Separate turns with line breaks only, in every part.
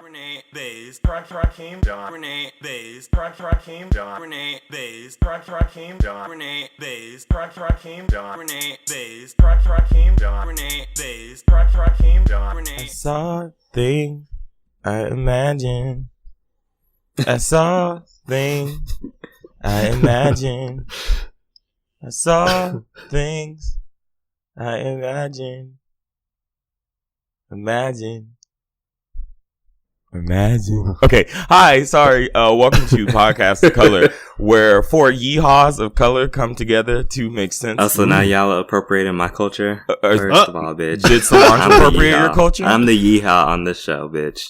Renee Bays, Rakim John, Renee Bays, Rakim John, Renee Bays, Rakim John, Renee Bays, Rakim John, Renee Bays, Rakim John, Renee Bays, Rakim John, Renee.
I saw things I imagined. I saw things I imagined. I saw things I imagined. Imagine. Okay. Hi. Sorry. Welcome to Podcast of Color, where four yeehaws of color come together to make sense.
Oh, so now y'all are appropriating my culture? First of all, bitch.
Did Solange appropriate your culture?
I'm the yeehaw on this show, bitch.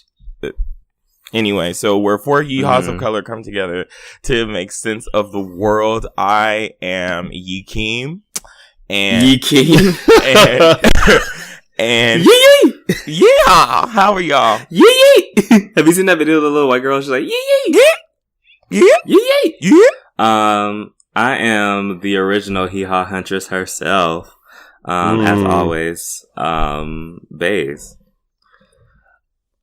Anyway, so where four yeehaws of color come together to make sense of the world. I am Yeekeem. And And
yee!
Yeah, how are y'all?
Yee! Have you seen that video of the little white girl? She's like, yee!
Yeah.
I am the original hee-haw huntress herself. As always, Baze.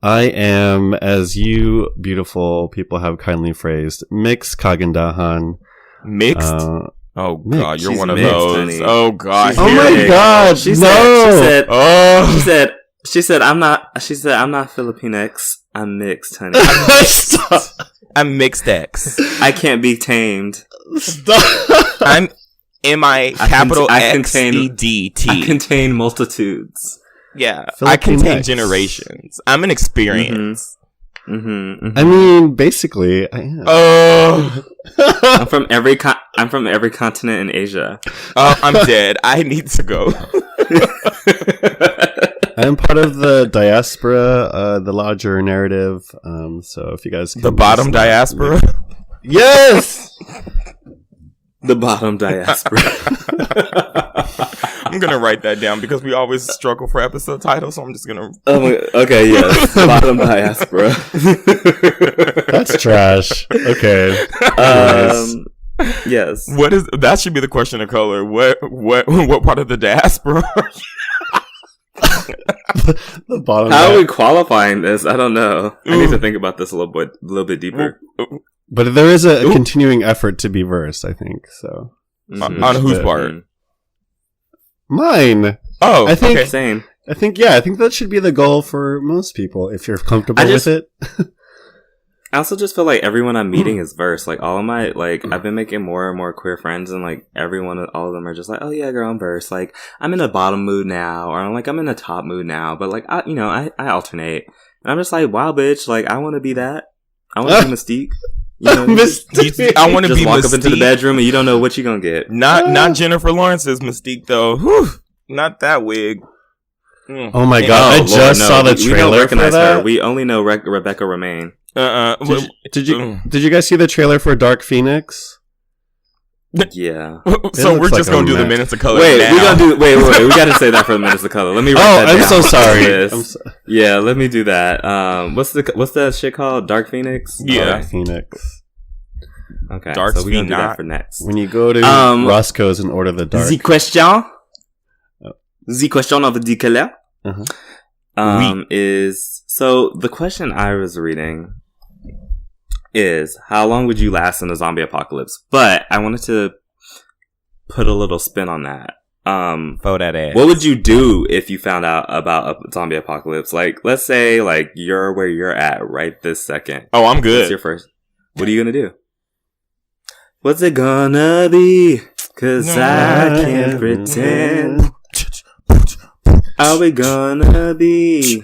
I am, as you beautiful people have kindly phrased, mixed Kagendahan.
Mixed? Oh God, you're
She's
one of
mixed,
those.
honey.
Oh God.
Oh my God.
She
no.
said, I'm not Filipinx. I'm mixed, honey.
I'm mixed X.
I can't be tamed.
Stop.
I'm M-I capital
I
X-E-D-T.
I contain multitudes.
Yeah.
Filipinx.
I contain generations. I'm an experience.
I mean, basically, I am.
Oh.
I'm from every continent in Asia.
Oh, I'm dead. I need to go.
I'm part of the diaspora, the larger narrative. So if you guys can
the bottom diaspora?
Yes!
The bottom diaspora.
I'm going to write that down because we always struggle for episode titles, so I'm just going to...
Okay, yes. Bottom diaspora.
That's trash. Okay.
Yes.
That should be the question of color. What part of the diaspora are you?
The bottom.
How are we qualifying this? I don't know. I need to think about this a little bit deeper.
But there is a continuing effort to be versed, I think. So
on whose part?
Mine.
Oh,
I think.
okay.
Same.
I think that should be the goal for most people if you're comfortable with it.
I also just feel like everyone I'm meeting is versed. Like all of my, I've been making more and more queer friends, and all of them are just like, oh yeah, girl, I'm versed. Like I'm in a bottom mood now, or I'm in a top mood now. But I alternate, and I'm just like, wow, bitch, like I want to be that. I want to be Mystique. You know,
Mystique.
I want to be
walk
Mystique.
up into the bedroom and you don't know what you're gonna get.
Not Jennifer Lawrence's Mystique though. Whew, not that wig.
Oh my God! I just saw the trailer.
We don't recognize
for that.
her. We only know Rebecca Romaine.
Did you guys see the trailer for Dark Phoenix?
Yeah.
So we're just gonna do the minutes of color.
Wait,
now.
wait. We gotta say that for the minutes of color. Let me write that down.
I'm so sorry.
Yeah, let me do that. What's that shit called? Dark Phoenix?
Yeah.
Dark Phoenix.
Okay.
Dark
so we're gonna do
Phoenix.
that for next.
When you go to Roscoe's and order the dark.
The question. The question of the color. Is so the question I was reading is how long would you last in a zombie apocalypse? But I wanted to put a little spin on that.
For that ass.
What would you do if you found out about a zombie apocalypse? Like, let's say you're where you're at right this second.
Oh, I'm good.
What's your first? What are you gonna do? What's it gonna be? 'Cause I can't pretend. Are we gonna be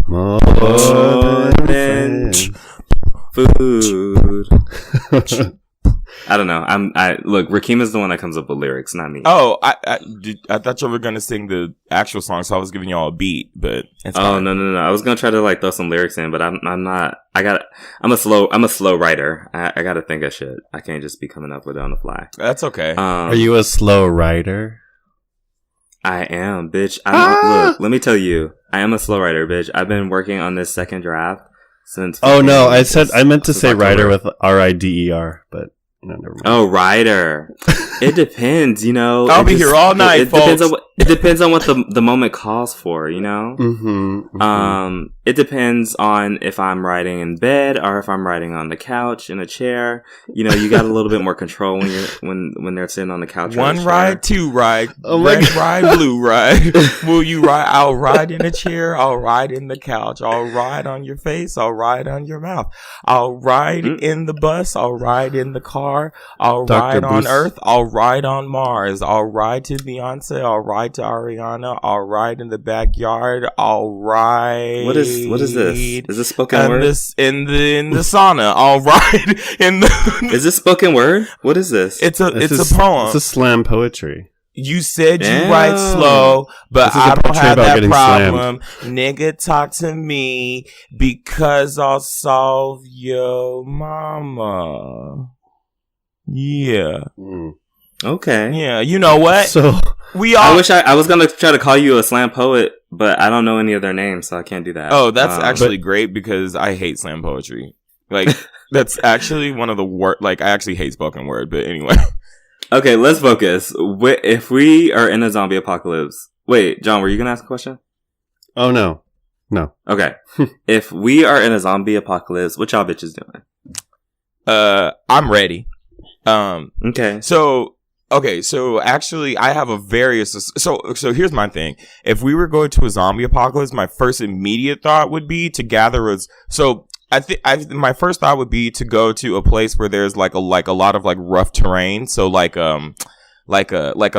More
than food? I don't know. Look, Rakim is the one that comes up with lyrics, not me.
Oh, I thought you were gonna sing the actual song, so I was giving y'all a beat, but it's fine.
No. I was gonna try to throw some lyrics in, but I'm not. I'm a slow writer. I gotta think of shit. I can't just be coming up with it on the fly.
That's okay.
Are you a slow writer?
I am, bitch. Look, let me tell you, I am a slow writer, bitch. I've been working on this second draft since.
Oh no, I meant to say writer with RIDER, but never mind.
Oh, Ryder. It depends, you know.
I'll be here all night, folks.
It depends on what the moment calls for, you know. It depends on if I'm riding in bed or if I'm riding on the couch in a chair. You know, you got a little bit more control when you're when they're sitting on the couch.
One ride, two ride, red ride, blue ride. Will you ride? I'll ride in a chair. I'll ride in the couch. I'll ride on your face. I'll ride on your mouth. I'll ride in the bus. I'll ride in the car. I'll ride on Earth. I'll ride on Mars. I'll ride to Beyonce. I'll ride to Ariana. I'll ride in the backyard. I'll ride.
What is this? Is this spoken word?
In the sauna. I'll ride in the.
Is this spoken word? What is this?
It's a poem.
It's a slam poetry.
You said you write slow, but I don't have that problem. Nigga, talk to me because I'll solve your mama. Yeah.
Okay.
Yeah, you know what?
So
I wish I was gonna try to call you a slam poet, but I don't know any of their names, so I can't do that.
Oh, that's actually great because I hate slam poetry. Like, that's actually one of the worst. Like, I actually hate spoken word, but anyway.
Okay, let's focus. If we are in a zombie apocalypse... Wait, John, were you going to ask a question?
Oh, no.
Okay. If we are in a zombie apocalypse, what y'all bitches doing?
I'm ready.
Okay.
So actually, I have a various... So here's my thing. If we were going to a zombie apocalypse, my first immediate thought would be to gather us... So... my first thought would be to go to a place where there's like a lot of like rough terrain. So like a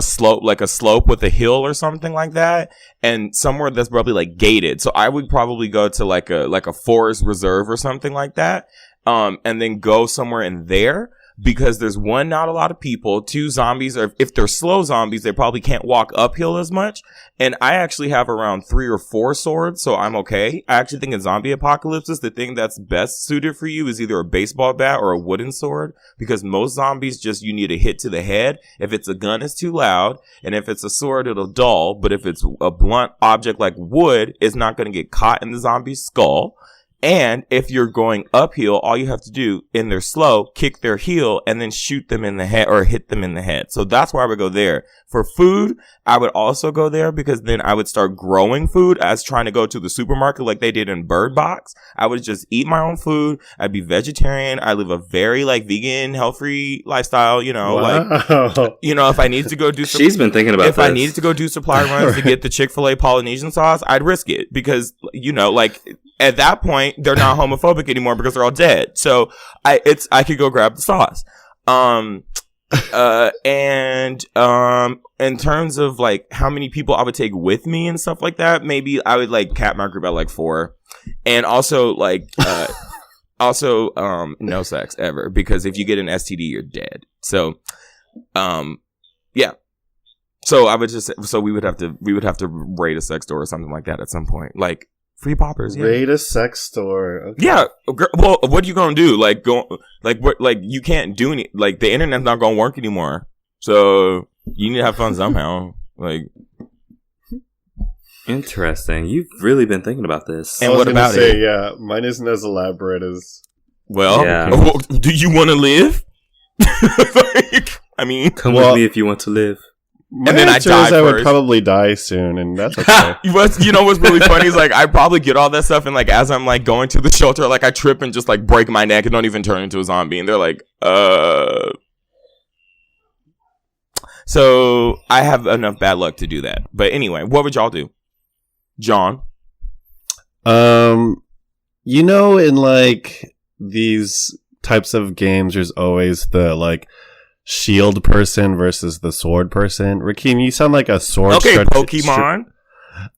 slope with a hill or something like that. And somewhere that's probably like gated. So I would probably go to like a forest reserve or something like that. And then go somewhere in there. Because there's one, not a lot of people. Two, zombies are, if they're slow zombies, they probably can't walk uphill as much. And I actually have around 3 or 4 swords, so I'm okay. I actually think in zombie apocalypses, the thing that's best suited for you is either a baseball bat or a wooden sword. Because most zombies you need a hit to the head. If it's a gun, it's too loud. And if it's a sword, it'll dull. But if it's a blunt object like wood, it's not going to get caught in the zombie's skull. And if you're going uphill, all you have to do, in their slow, kick their heel and then shoot them in the head or hit them in the head. So that's why I would go there. For food, I would also go there because then I would start growing food as trying to go to the supermarket like they did in Bird Box. I would just eat my own food. I'd be vegetarian. I live a very like vegan, health-free lifestyle, you know, like, you know, if I needed to go do
She's been thinking about
if this. I needed to go do supply runs to get the Chick-fil-A Polynesian sauce, I'd risk it because, you know, like at that point, they're not homophobic anymore because they're all dead. So I could go grab the sauce. And in terms of like how many people I would take with me and stuff like that, maybe I would like cap my group at like 4. And also like, no sex ever, because if you get an STD, you're dead. So, yeah. So I would we would have to raid a sex store or something like that at some point. Like, free poppers, yeah.
Raid a sex store. Okay.
Yeah. Well, what are you gonna do? Like, you can't do any. Like, the internet's not gonna work anymore. So you need to have fun somehow. Like,
interesting. You've really been thinking about this.
And what about it?
Yeah, mine isn't as elaborate as.
Well,
yeah.
Do you want to live? Like, I mean,
come with me if you want to live.
And then I would probably die soon, and that's okay.
You know what's really funny is like I probably get all that stuff, and like as I'm like going to the shelter, like I trip and just like break my neck and don't even turn into a zombie, and they're like, So I have enough bad luck to do that. But anyway, what would y'all do, John?
You know, in like these types of games, there's always the like shield person versus the sword person. Rakeem, you sound like a sword.
Okay, Pokemon.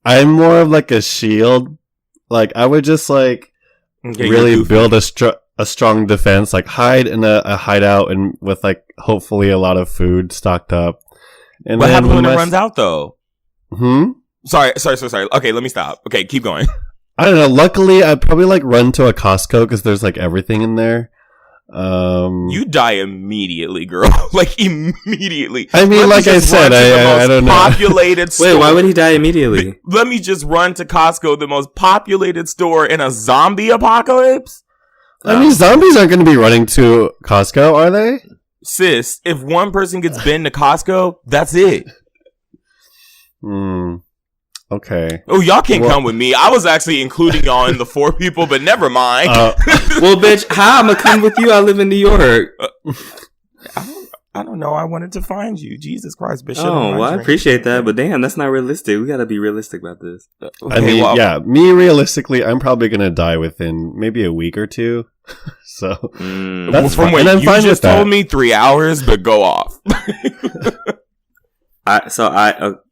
I'm more of like a shield. Like I would just like really build a strong defense. Like hide in a hideout and with like hopefully a lot of food stocked up. And
what happens when it runs out though?
Sorry.
Okay, let me stop. Okay, keep going.
I don't know. Luckily, I'd probably like run to a Costco because there's like everything in there.
You die immediately, girl. Like immediately.
I mean, like I said, I don't know.
Populated store.
Wait, why would he die immediately?
Let me just run to Costco, the most populated store in a zombie apocalypse.
I mean, zombies aren't going to be running to Costco, are they?
sis, if one person gets been to Costco, that's it.
Okay.
Oh, y'all can't come with me. I was actually including y'all in the 4 people, but never mind.
Well, bitch, how I'm gonna come with you? I live in New York.
I don't know. I wanted to find you. Jesus Christ, Bishop.
Oh, well, I appreciate that, but damn, that's not realistic. We gotta be realistic about this.
I mean, me realistically, I'm probably gonna die within maybe a week or 2. So that's
from
fine.
when
You
just told me 3 hours, but go off.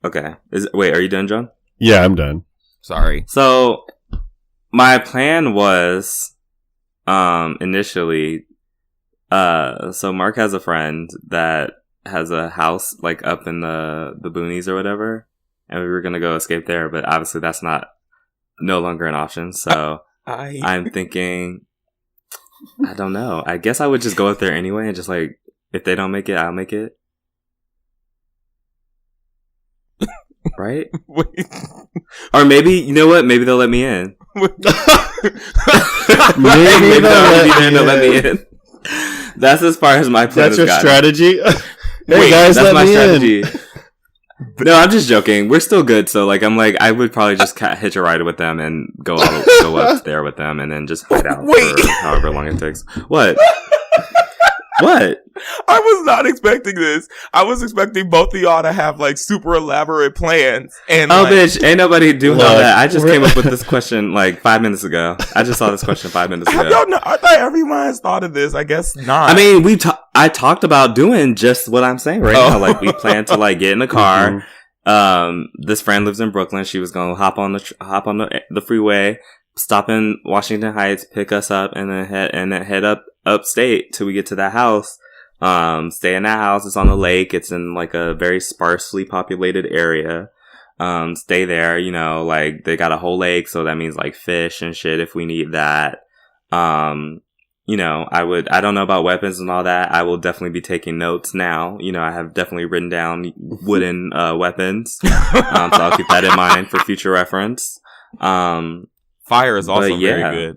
Okay. Wait, are you done, John?
Yeah, I'm done.
Sorry.
So my plan was, initially, so Mark has a friend that has a house like up in the boonies or whatever, and we were gonna go escape there, but obviously that's no longer an option. So I'm thinking, I don't know. I guess I would just go up there anyway, and just like, if they don't make it, I'll make it. Right? Or maybe, you know what? Maybe they'll let me in.
Maybe
they'll let me in. That's as far as my plan.
That's your strategy.
Hey guys, that's my strategy. No, I'm just joking. We're still good. So like, I would probably just hitch a ride with them and go up there with them, and then just hide out for however long it takes. What? What?
I was not expecting this. I was expecting both of y'all to have like super elaborate plans. And
bitch, ain't nobody doing all that. I just came up with this question like 5 minutes ago. I just saw this question 5 minutes ago.
I thought everyone has thought of this. I guess not.
I mean, I talked about doing just what I'm saying right now. Like, we plan to like get in a car. This friend lives in Brooklyn. She was gonna hop on the freeway, stop in Washington Heights, pick us up, and then head upstate till we get to that house. Stay in that house. It's on the lake. It's in like a very sparsely populated area. Stay there, you know, like they got a whole lake, so that means like fish and shit if we need that. You know, I don't know about weapons and all that. I will definitely be taking notes now. You know, I have definitely written down wooden weapons. So I'll keep that in mind for future reference.
Fire is also very good.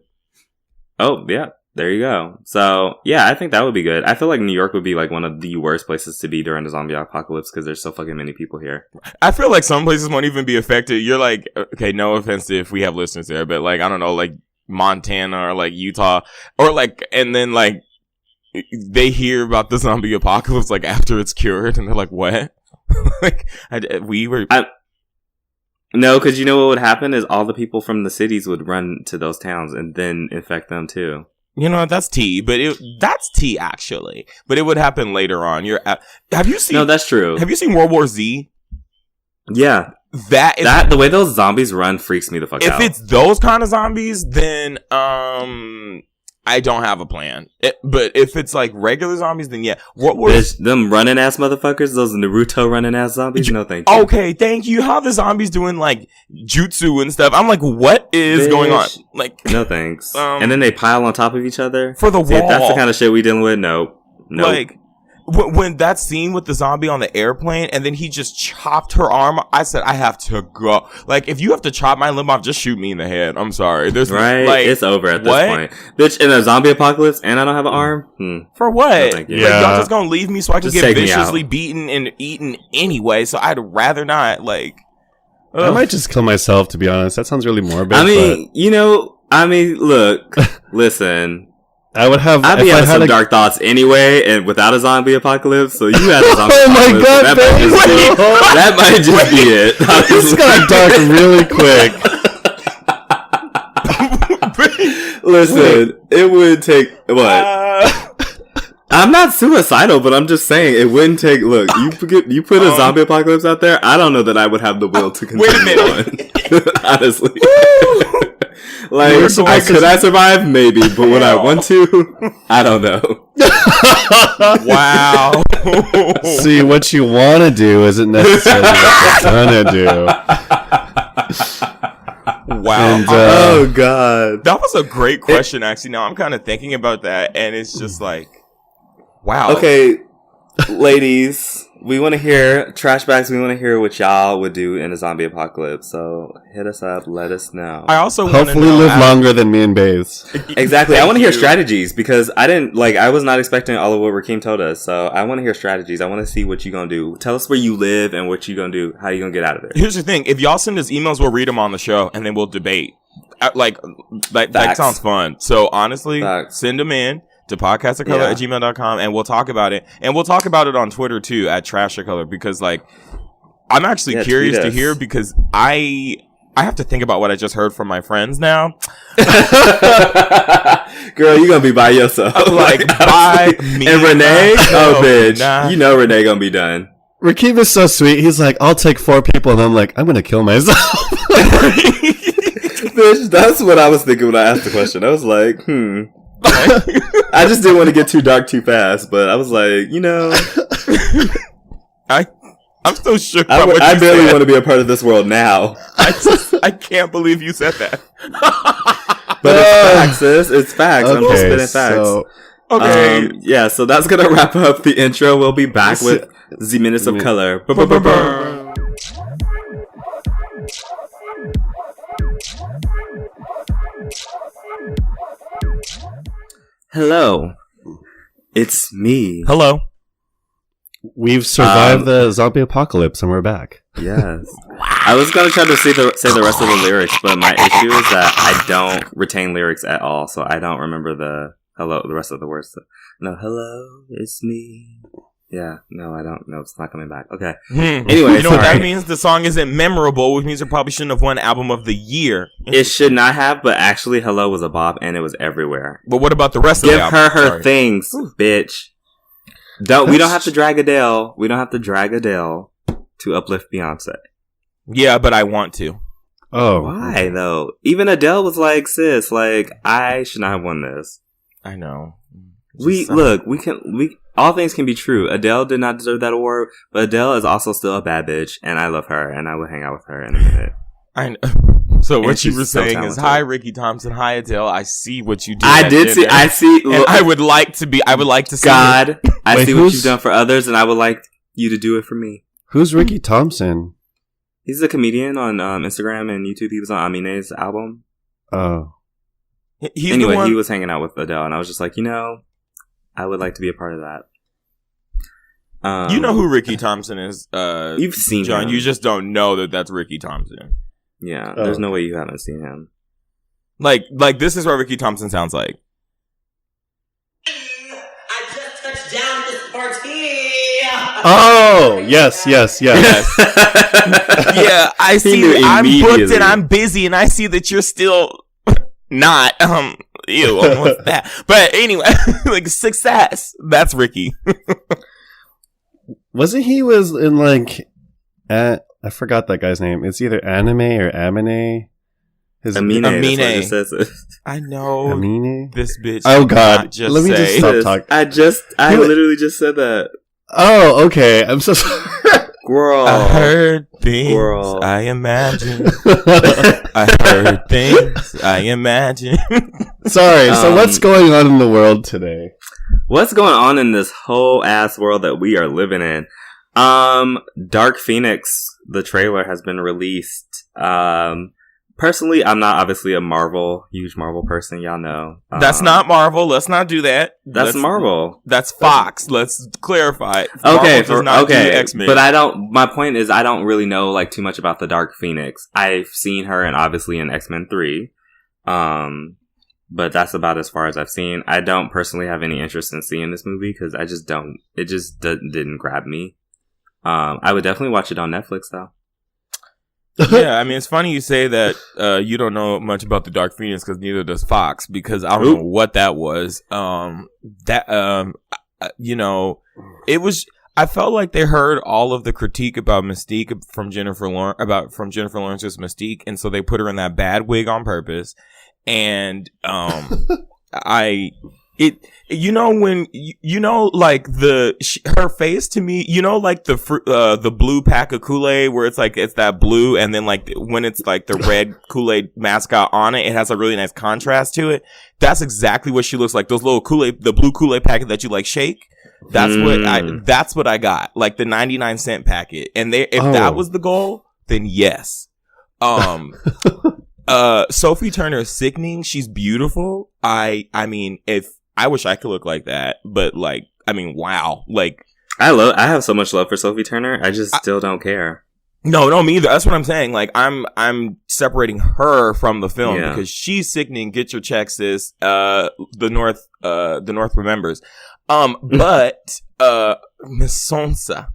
Oh, yeah. There you go. So, yeah, I think that would be good. I feel like New York would be like one of the worst places to be during the zombie apocalypse because there's so fucking many people here.
I feel like some places won't even be affected. You're like, okay, no offense if we have listeners there, but like, I don't know, like Montana or like Utah or like, and then like they hear about the zombie apocalypse like after it's cured and they're like, what? Like,
no, because you know what would happen is all the people from the cities would run to those towns and then infect them too.
You know, that's tea, but that's tea actually. But it would happen later on. Have you seen?
No, that's true.
Have you seen World War Z?
Yeah, the way those zombies run freaks me the fuck out.
If it's those kind of zombies, then I don't have a plan. But if it's like regular zombies, then yeah.
Them running ass motherfuckers, those Naruto running ass zombies? No, thank you.
Okay, thank you. How the zombies doing like jutsu and stuff? I'm like, what is going on? Like,
no thanks. And then they pile on top of each other
for the wall.
If that's the kind of shit we dealing with. Nope.
Like, when that scene with the zombie on the airplane and then he just chopped her arm, I said, I have to go. Like, if you have to chop my limb off, just shoot me in the head. I'm sorry. There's like,
it's over at this point. Bitch, in a zombie apocalypse and I don't have an arm?
For what?
No, thank you.
Like, y'all just gonna leave me so I can
just
get viciously beaten and eaten anyway, so I'd rather not, like.
I might just kill myself, to be honest. That sounds really morbid.
I mean, look, listen.
I'd be
having some dark thoughts anyway, and without a zombie apocalypse, so you had a zombie
oh my
apocalypse.
God,
That might just be it.
This got dark really quick.
Listen, it would take, what? I'm not suicidal, but I'm just saying, it wouldn't take, look, you put a zombie apocalypse out there, I don't know that I would have the will to continue on. Honestly. Like, could I survive? Maybe, but would I want to? I don't know.
Wow.
See, what you want to do isn't necessarily what you're gonna do.
Wow.
And,
oh, God.
That was a great question, actually. Now I'm kind of thinking about that, and it's just like, wow.
Okay, ladies, we want to hear trash bags. We want to hear what y'all would do in a zombie apocalypse. So hit us up. Let us know.
I also
hopefully live longer than me and Baze.
Exactly. I want to hear strategies because I was not expecting all of what Rakeem told us. So I want to hear strategies. I want to see what you gonna do. Tell us where you live and what you gonna do. How you gonna get out of there.
Here's the thing: if y'all send us emails, we'll read them on the show and then we'll debate. That sounds fun. So honestly, send them in to podcastofcolor@gmail.com and we'll talk about it. And we'll talk about it on Twitter too at Trashofcolor because I'm actually curious to hear because I have to think about what I just heard from my friends now.
Girl, you gonna be by yourself.
By me.
And Renee? Oh, bitch. Nah. You know Renee gonna be done.
Rakeem is so sweet. He's like, I'll take 4 people. And I'm like, I'm gonna kill myself.
Bitch, that's what I was thinking when I asked the question. I was like, I just didn't want to get too dark too fast, but I was like,
I'm still shook.
I barely want to be a part of this world now.
I can't believe you said that.
But it's facts, sis. It's facts. Okay, I'm just spitting facts.
Okay.
Yeah, so that's gonna wrap up the intro. We'll be back with the Minutes of Color. Hello. It's me.
Hello.
We've survived the zombie apocalypse and we're back.
Yes. I was going to try to say the rest of the lyrics, but my issue is that I don't retain lyrics at all, so I don't remember the rest of the words. No, hello, it's me. Yeah, no, I don't know. It's not coming back. Okay. Anyway,
you know what that means? The song isn't memorable, which means it probably shouldn't have won Album of the Year.
It should not have, but actually, Hello was a bop, and it was everywhere.
But what about the rest of the album?
Give her things, bitch. We don't have to drag Adele. We don't have to drag Adele to uplift Beyonce.
Yeah, but I want to.
Oh.
Why, though? Even Adele was like, sis, I should not have won this.
I know.
All things can be true. Adele did not deserve that award, but Adele is also still a bad bitch, and I love her, and I would hang out with her in a minute.
I know. So what you were saying is, hi, Ricky Thompson, hi, Adele. I see what you did.
I see.
And I would like to see
God, I see what you've done for others, and I would like you to do it for me.
Who's Ricky Thompson?
He's a comedian on Instagram and YouTube. He was on Amine's album.
Oh.
He was hanging out with Adele, and I was just like, I would like to be a part of that.
You know who Ricky Thompson is?
You've seen
John.
him.
You just don't know that that's Ricky Thompson.
Yeah, there's no way you haven't seen him.
Like this is what Ricky Thompson sounds like.
I just touched down this party.
Oh, yes.
Yeah, I see. I'm booked and I'm busy, and I see that you're still not. Ew, what's that? But anyway, success. That's Ricky.
Wasn't he was in I forgot that guy's name. It's either Anime or Amine.
Amine.
I know.
Amine?
This bitch.
Oh God!
Just
Let me just stop talking.
I literally just said that.
Oh, okay. I'm so sorry.
Girl.
I heard things I imagine. I heard things I imagine.
Sorry. So what's going on in the world today?
What's going on in this whole ass world that we are living in? Dark Phoenix, the trailer has been released. Personally, I'm not obviously a huge Marvel person, y'all know.
That's not Marvel. Let's not do that.
That's Marvel.
That's Fox. Let's clarify.
Okay,
do X-Men.
But my point is I don't really know too much about the Dark Phoenix. I've seen her obviously in X-Men 3. But that's about as far as I've seen. I don't personally have any interest in seeing this movie because I just don't. It just didn't grab me. I would definitely watch it on Netflix though.
Yeah, I mean, it's funny you say that you don't know much about the Dark Phoenix because neither does Fox because I don't know what that was. It was. I felt like they heard all of the critique about Mystique from Jennifer Lawrence's Mystique, and so they put her in that bad wig on purpose. And I when like her face to me, like the blue pack of Kool-Aid where it's like, it's that blue. And then like when it's like the red Kool-Aid mascot on it, it has a really nice contrast to it. That's exactly what she looks like. Those little Kool-Aid, the blue Kool-Aid packet that you like shake. That's what I got. Like the 99-cent packet. And if that was the goal, then yes. Sophie Turner is sickening. She's beautiful. I mean, I wish I could look like that, but like, I mean, wow. Like,
I have so much love for Sophie Turner. I just still don't care.
No, me either. That's what I'm saying. Like, I'm separating her from the film because she's sickening. Get your checks, sis. The North remembers. But, Miss Sonsa.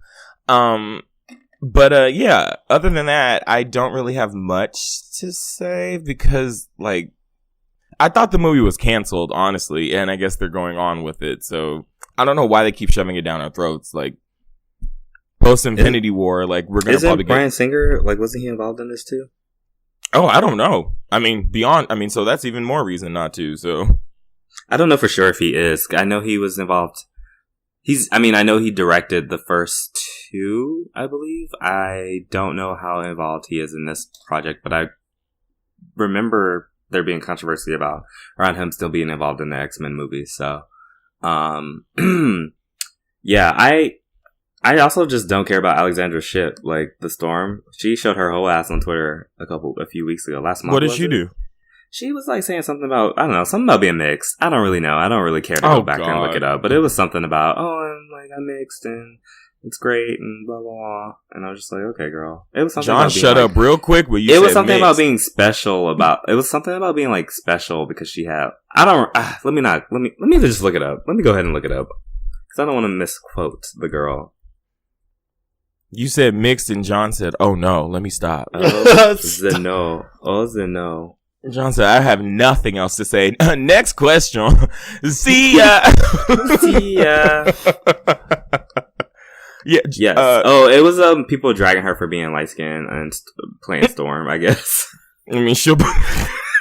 But yeah, other than that, I don't really have much to say because, like, I thought the movie was canceled, honestly, and I guess they're going on with it. So I don't know why they keep shoving it down our throats. Like, post Infinity War, like, we're gonna probably
Bryan Singer, like, wasn't he involved in this too?
Oh, I don't know. I mean, so that's even more reason not to. So
I don't know for sure if he is. I know he was involved. I know he directed the first two, I believe. I don't know how involved he is in this project, but I remember there being controversy around him still being involved in the X-Men movies. So, yeah, I also just don't care about Alexandra Shipp, like the Storm. She showed her whole ass on Twitter a few weeks ago, last month.
What did she do?
She was like saying something about, I don't know, something about being mixed. I don't really know. I don't really care to go back there and look it up. But it was something about, I'm mixed and it's great and blah, blah, blah. And I was just like, okay, girl. It was something
John,
about
shut up real quick.
It was something about being special it was something about being like special because she had, let me just look it up. Let me go ahead and look it up. Because I don't want to misquote the girl.
You said mixed and John said, oh no, let me stop.
Zeno.
John said, I have nothing else to say. Next question. See ya.
See ya.
Yeah.
Yes. It was people dragging her for being light skinned and playing Storm, I guess.
I mean, she'll.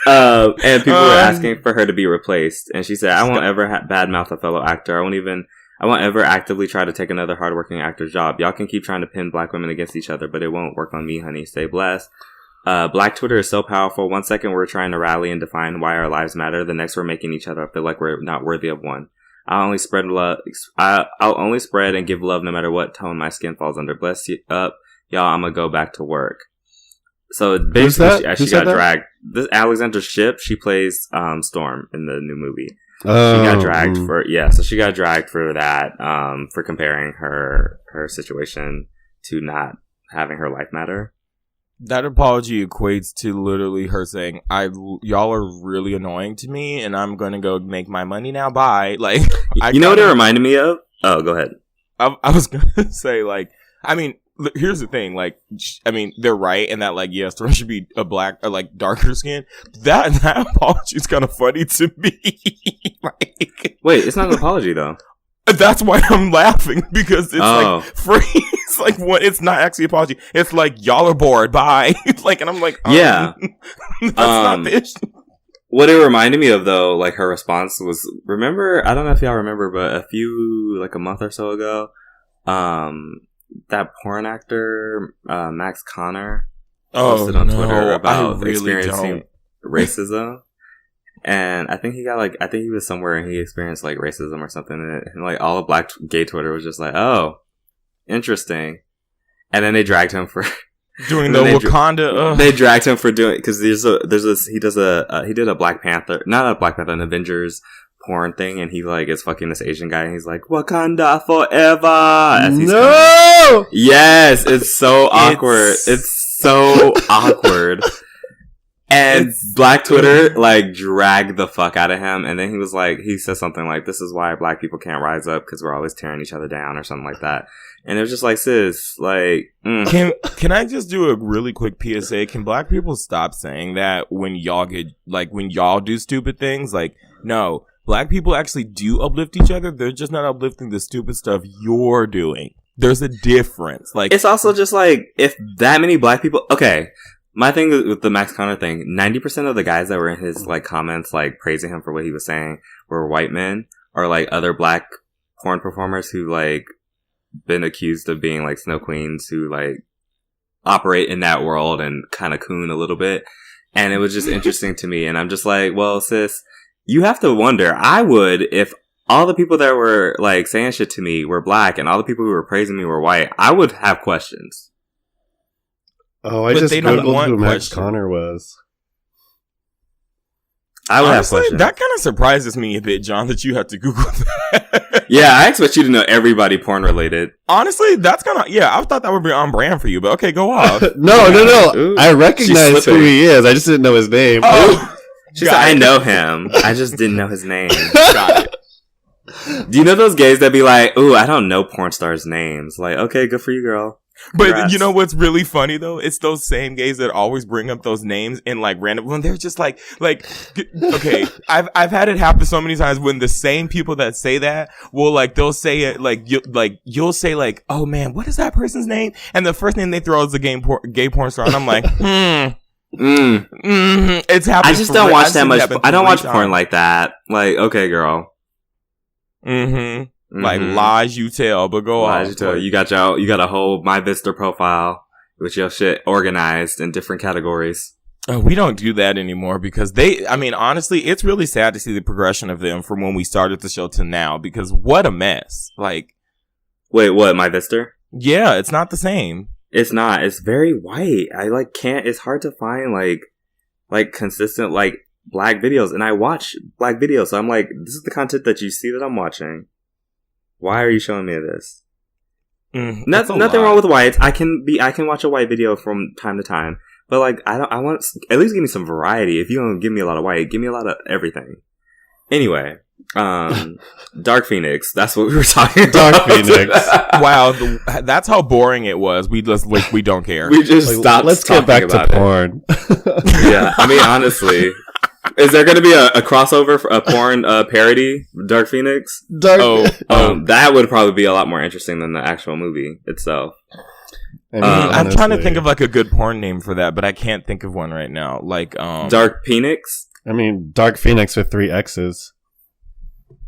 And people were asking for her to be replaced, and she said, "I won't ever badmouth a fellow actor. I won't ever actively try to take another hardworking actor's job. Y'all can keep trying to pin black women against each other, but it won't work on me, honey. Stay blessed." Black Twitter is so powerful. 1 second we're trying to rally and define why our lives matter. The next we're making each other feel like we're not worthy of one. I'll only spread and give love no matter what tone my skin falls under. Bless you up, y'all. I'm gonna go back to work. So basically, she got dragged. This Alexandra Shipp, she plays Storm in the new movie. She got dragged she got dragged for that, for comparing her situation to not having her life matter.
That apology equates to literally her saying, y'all are really annoying to me and I'm going to go make my money now. Bye. Like,
you know what it reminded me of? Oh, go ahead.
I was going to say, like, I mean, here's the thing. Like, I mean, they're right in that, like, yes, there should be a black or like darker skin. That apology is kind of funny to me. Like,
wait, it's not an apology though.
That's why I'm laughing because it's like free. It's like what? It's not actually an apology. It's like y'all are bored. Bye. Like, and I'm like,
yeah,
that's not the issue.
What it reminded me of though, like her response was, remember? I don't know if y'all remember, but a month or so ago, that porn actor Max Connor posted on Twitter about experiencing racism. And I think he was somewhere and he experienced like racism or something. And like all of black gay Twitter was just like, oh, interesting. And then they dragged him for
doing the Wakanda.
They dragged him for doing, because he did a Black Panther, not a Black Panther, an Avengers porn thing. And he like is fucking this Asian guy and he's like, Wakanda forever. No! Yes, it's so awkward. It's so awkward. And Black Twitter, like, dragged the fuck out of him. And then he said something like, this is why black people can't rise up, because we're always tearing each other down, or something like that. And it was just like, sis, like,
Can I just do a really quick PSA? Can black people stop saying that when y'all do stupid things? Like, no, black people actually do uplift each other. They're just not uplifting the stupid stuff you're doing. There's a difference. Like,
it's also just like, if that many black people, okay, My thing with the Max Connor thing, 90% of the guys that were in his like comments, like praising him for what he was saying, were white men or like other black porn performers who like been accused of being like snow queens who like operate in that world and kind of coon a little bit. And it was just interesting to me. And I'm just like, well, sis, you have to wonder. I would, if all the people that were like saying shit to me were black and all the people who were praising me were white, I would have questions.
Oh, I
But
just
they don't
googled
want
who Max
questions.
Connor was.
I would
Honestly,
have questions.
that kind of surprises me a bit, John, that you have to Google that.
Yeah, I expect you to know everybody porn related.
Honestly, that's kind of, yeah, I thought that would be on brand for you, but okay, go off.
No.
Ooh.
I recognize
She's
who
slipping.
he is. I just didn't know his name.
Oh,
She said, I know him. I just didn't know his name.
got it.
Do you know those gays that be like, ooh, I don't know porn stars' names? Like, okay, good for you, girl.
But
Congrats.
you know what's really funny though? It's those same gays that always bring up those names in like random when they're just like okay, I've had it happen so many times when the same people that say that will like they'll say it like you'll say like, oh man, what is that person's name? And the first name they throw is the gay porn star, and I'm like, it's happened.
I just don't watch that much. I don't watch porn
porn
like that. Like, okay, girl.
Like lies you tell, but go
Why
on.
did you tell? You got a whole My Vista profile with your shit organized in different categories.
We don't do that anymore because honestly, it's really sad to see the progression of them from when we started the show to now, because what a mess. Like,
wait, what? My Vista?
yeah, it's not the same.
It's not. It's very white. I like can't. It's hard to find like consistent like black videos, and I watch black videos, so I'm like, this is the content that you see that I'm watching. Why are you showing me this? Nothing wrong with whites. I can watch a white video from time to time, but like I want at least give me some variety. If you don't give me a lot of white, give me a lot of everything. Anyway, Dark Phoenix. That's what we were talking about.
Dark Phoenix.
Wow, that's how boring it was. We just we don't care.
We just
Like,
stopped.
let's get back to porn.
Yeah, I mean, honestly, is there going to be a crossover, a porn parody, Dark Phoenix? That would probably be a lot more interesting than the actual movie itself.
I'm trying to think of like a good porn name for that, but I can't think of one right now. Like
Dark Phoenix,
I mean, Dark Phoenix with 3 X's.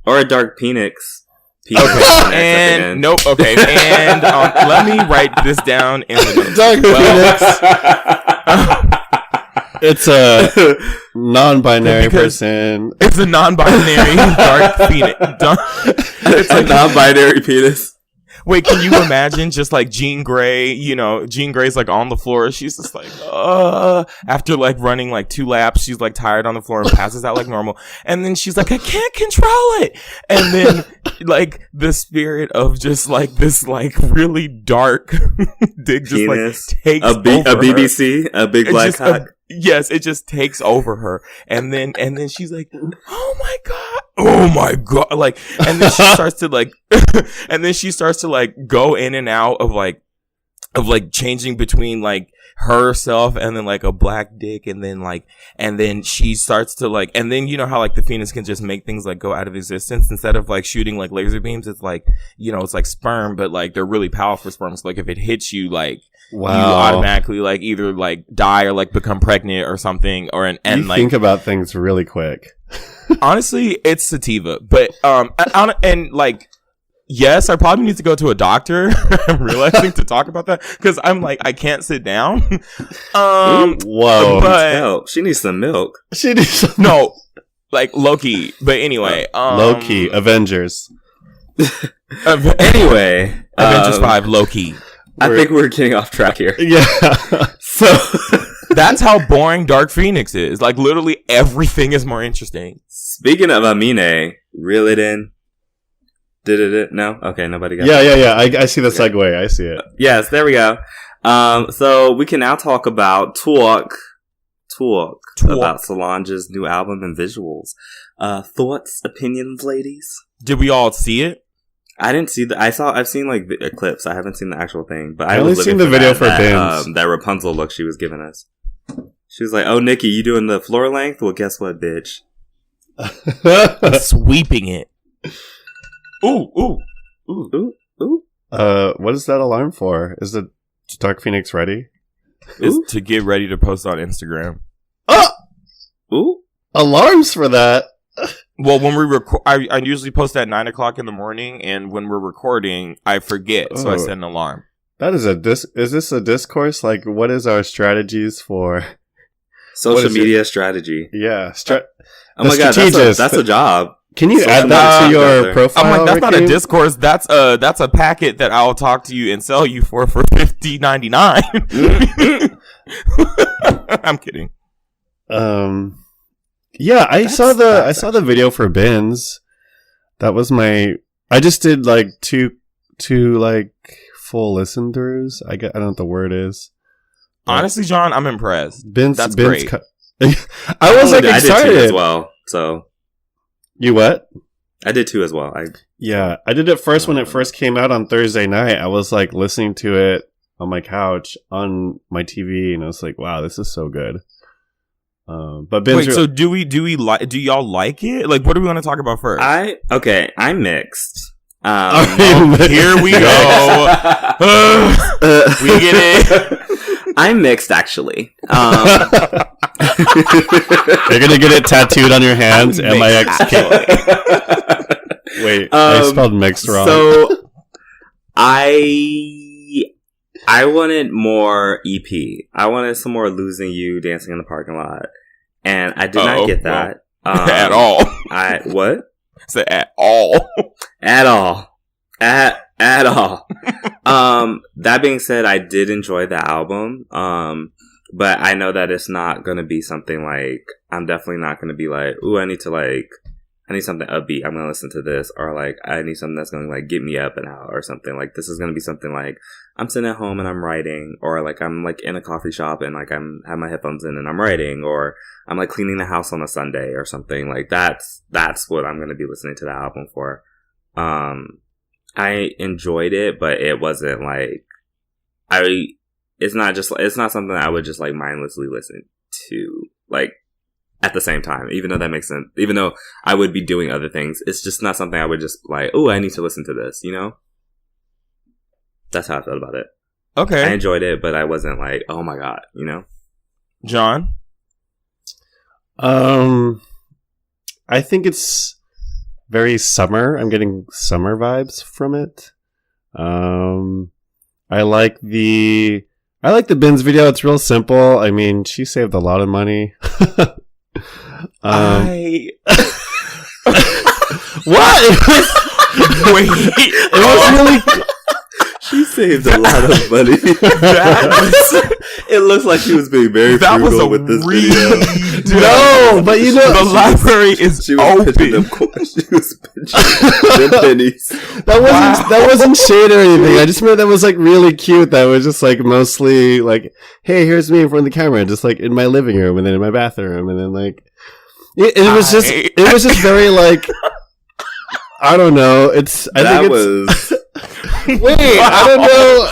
or a Dark Phoenix.
okay, and nope. Okay, and let me write this down in the
Dark Phoenix. It's a non-binary
Because
person.
It's a non-binary Dark Phoenix.
It's a non-binary penis.
Wait, can you imagine just like Jean Grey? You know, Jean Grey's like on the floor. She's just like, after like running like 2 laps, she's like tired on the floor and passes out like normal. And then she's like, I can't control it. And then like the spirit of just like this like really dark dick just
Penis.
like takes
A
over
BBC, a big
her.
black
It's just
cock.
yes, it just takes over her. And then she's like, oh my God. Like, and then she starts to like, and then she starts to like go in and out of like changing between like herself and then like a black dick. And then she starts to like, and then you know how like the Phoenix can just make things like go out of existence instead of like shooting like laser beams. It's like, you know, it's like sperm, but like they're really powerful sperm. So like if it hits you, like,
Wow.
you automatically like either like die or like become pregnant or something, or and
You
like
think about things really quick.
honestly, it's sativa, but and like yes, I probably need to go to a doctor. I'm realizing to talk about that because I'm like I can't sit down.
Whoa.
but
Help. She needs some milk.
She did some
no, like Loki. But anyway,
low-key Avengers.
Anyway,
Avengers 5 Loki.
I think we're getting off track here.
Yeah.
So
That's how boring Dark Phoenix is. Like literally everything is more interesting.
speaking of Amine, reel it in. Did it? No? Okay, nobody got
Yeah,
it.
yeah. I see the segue. I see it.
Yes, there we go. So we can now talk about talk about Solange's new album and visuals. Thoughts, opinions, ladies?
Did we all see it?
I didn't see I've seen like clips. I haven't seen the actual thing, but
I
I
only
was
seen
living
the video
that,
for Bins.
that Rapunzel look she was giving us. She was like, "Oh, Nikki, you doing the floor length? Well, guess what, bitch?
Sweeping it. Ooh.
Ooh."
What is that alarm for? Is the Dark Phoenix ready?
is to get ready to post on Instagram.
Ooh.
Alarms for that.
Well, when we record, I usually post at 9:00 in the morning, and when we're recording, I forget, so I set an alarm.
That is is this a discourse? Like, what is our strategies for
social media strategy?
Yeah.
Oh my god, that's a job.
Can you add that to your profile?
I'm like, that's not a discourse. That's a packet that I'll talk to you and sell you for $50.99. I'm kidding.
Yeah, I saw the video for Bins. That was I just did like two like full listen throughs. I don't know what the word is.
Honestly, John, I'm impressed. That's great.
I was like excited
I did too as well. So
you what?
I did too as well. I
did it first when it first came out on Thursday night. I was like listening to it on my couch on my TV, and I was like, "Wow, this is so good." But Ben's
so do y'all like it? Like, what do we want to talk about first?
I'm mixed.
Here we go. We get it.
I'm mixed, actually.
You're gonna get it tattooed on your hands. MIXK. Wait, I spelled mixed wrong.
So I wanted more EP. I wanted some more Losing You, Dancing in the Parking Lot, and I did not get that
at all.
What?
I said at all.
At all. At all. That being said, I did enjoy the album. But I know that it's not gonna be something like, I'm definitely not gonna be like, ooh, I need something upbeat. I'm gonna listen to this, or like, I need something that's gonna like get me up and out, or something like. This is gonna be something like, I'm sitting at home and I'm writing, or like I'm like in a coffee shop and like have my headphones in and I'm writing, or I'm like cleaning the house on a Sunday or something like. That's what I'm gonna be listening to the album for. I enjoyed it, but it wasn't like it's not something that I would just like mindlessly listen to like at the same time, even though that makes sense. Even though I would be doing other things, it's just not something I would just like, oh, I need to listen to this, you know? That's how I felt about it.
Okay.
I enjoyed it, but I wasn't like, oh my god, you know?
John?
I think it's very summer. I'm getting summer vibes from it. I like the Bins video. It's real simple. I mean, she saved a lot of money. What?
Wait.
It was really.
She saved a lot of money. It looks like she was being very frugal with this video.
No, but you know,
the library is open.
She was pitching them pennies.
That wasn't shade or anything. I just remember that was like really cute. That was just like mostly like, hey, here's me in front of the camera, just like in my living room, and then in my bathroom, and then like it was just very like, I don't know. Wait, I don't know.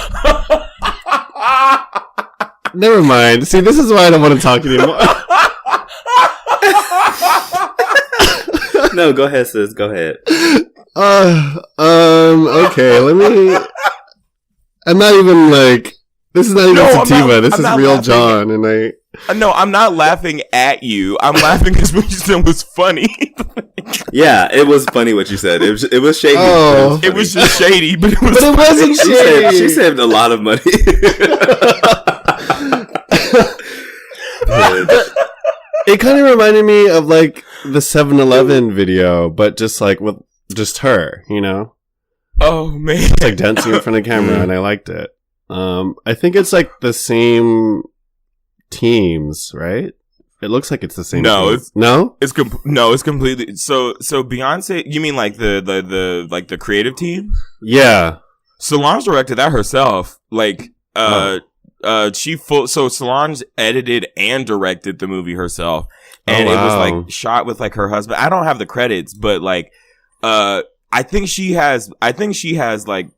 Never mind. See, this is why I don't want to talk anymore.
No, go ahead, sis. Go ahead.
Okay, I'm not even like, this is not even sativa. This is real laughing. John, and
No, I'm not laughing at you. I'm laughing because what you said was funny.
Yeah, it was funny what you said. It was shady.
Oh. It was just shady, but it
wasn't shady.
She saved a lot of money.
It kind of reminded me of like the 7-Eleven video, but just like with just her, you know?
Oh man,
it's like dancing in front of the camera, and I liked it. I think it's like the same teams, right? It looks like it's the same.
It's completely. So Beyonce, you mean like the creative team?
Yeah.
Solange directed that herself. Like, Solange edited and directed the movie herself, and it was like shot with like her husband. I don't have the credits, but like, I think she has like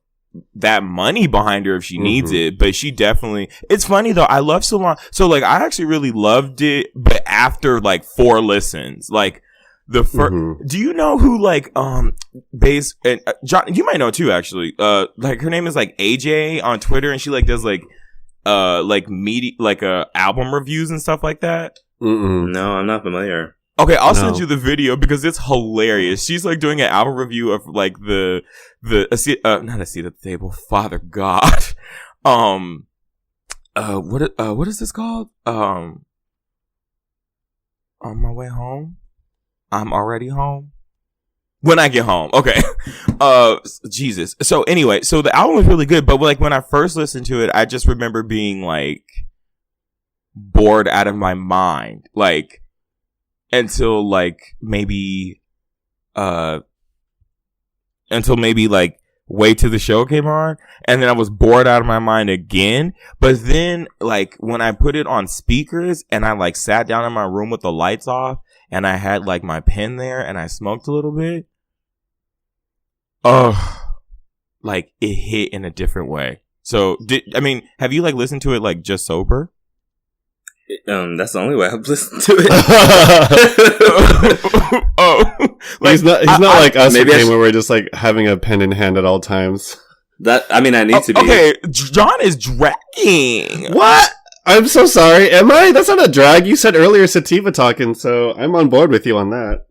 that money behind her if she needs it, but she definitely. It's funny though. I love Solange. So like, I actually really loved it, but after like 4 listens, like the first. Do you know who like Bass and John? You might know too actually. Like her name is like AJ on Twitter, and she like does like like media, like album reviews and stuff like that?
No, I'm not familiar.
Okay, I'll send you the video because it's hilarious. She's like doing an album review of like not a seat at the table. Father God, what is this called? On my way home. I'm already home. When I get home. Okay. Jesus. So anyway, so the album was really good, but like when I first listened to it, I just remember being like bored out of my mind. Like until maybe like Wait Till the Show came on, and then I was bored out of my mind again. But then like when I put it on speakers and I like sat down in my room with the lights off and I had like my pen there and I smoked a little bit, like it hit in a different way. So have you like listened to it like just sober?
That's the only way I've listened to it.
He's not like us, where we're just like having a pen in hand at all times.
I need to be.
Okay, John is dragging.
What? I'm so sorry. Am I? That's not a drag. You said earlier sativa talking, so I'm on board with you on that.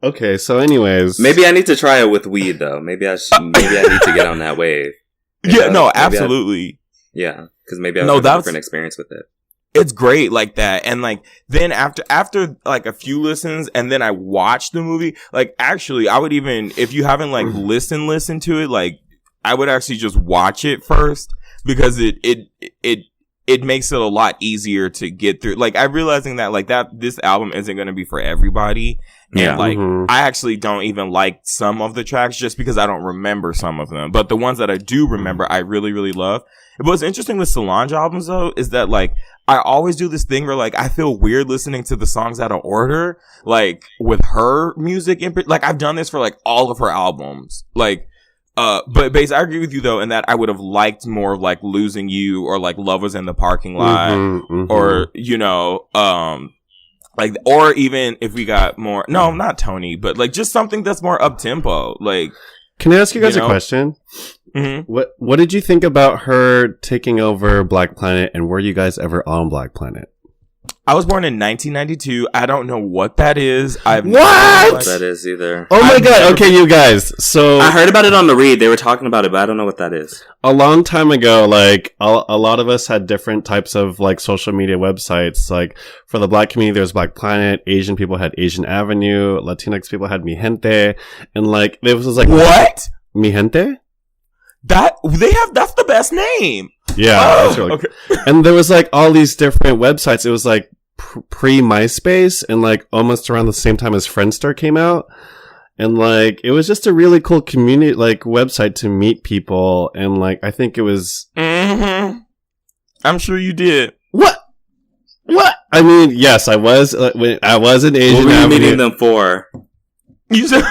Okay, so anyways.
Maybe I need to try it with weed, though. Maybe I need to get on that wave.
Absolutely.
Because maybe I have a different experience with it.
It's great like that. And like, then after like a few listens and then I watched the movie, like actually I would even, if you haven't like listened to it, like I would actually just watch it first because it makes it a lot easier to get through. Like I'm realizing that like this album isn't going to be for everybody. And like, I actually don't even like some of the tracks just because I don't remember some of them. But the ones that I do remember, I really, really love. What's interesting with Solange albums though, is that like, I always do this thing where like, I feel weird listening to the songs out of order, like with her music. Like I've done this for like all of her albums. Like, but Bass, I agree with you though, in that I would have liked more of like Losing You or like Love Was in the Parking Lot or, like, or even if we got more, no, not Tony, but like just something that's more up tempo. Like,
can I ask you guys a question? Mm-hmm. What did you think about her taking over Black Planet, and were you guys ever on Black Planet?
I was born in 1992. I don't know what that is.
I don't know what that is either.
Oh my god. Okay, you guys. So
I heard about it on the read. They were talking about it, but I don't know what that is.
A long time ago, like a lot of us had different types of like social media websites. Like for the Black community, there was Black Planet. Asian people had Asian Avenue. Latinx people had Mi Gente. And like it was like,
what?
Mi Gente?
That's the best name.
Yeah, that's really okay. And there was like all these different websites. It was like pre MySpace and like almost around the same time as Friendster came out. And like it was just a really cool community like website to meet people. And like I think it was.
Mm-hmm. I'm sure you did.
What? I mean, yes, I was. When I was in Asian.
What were you meeting them for?
You said.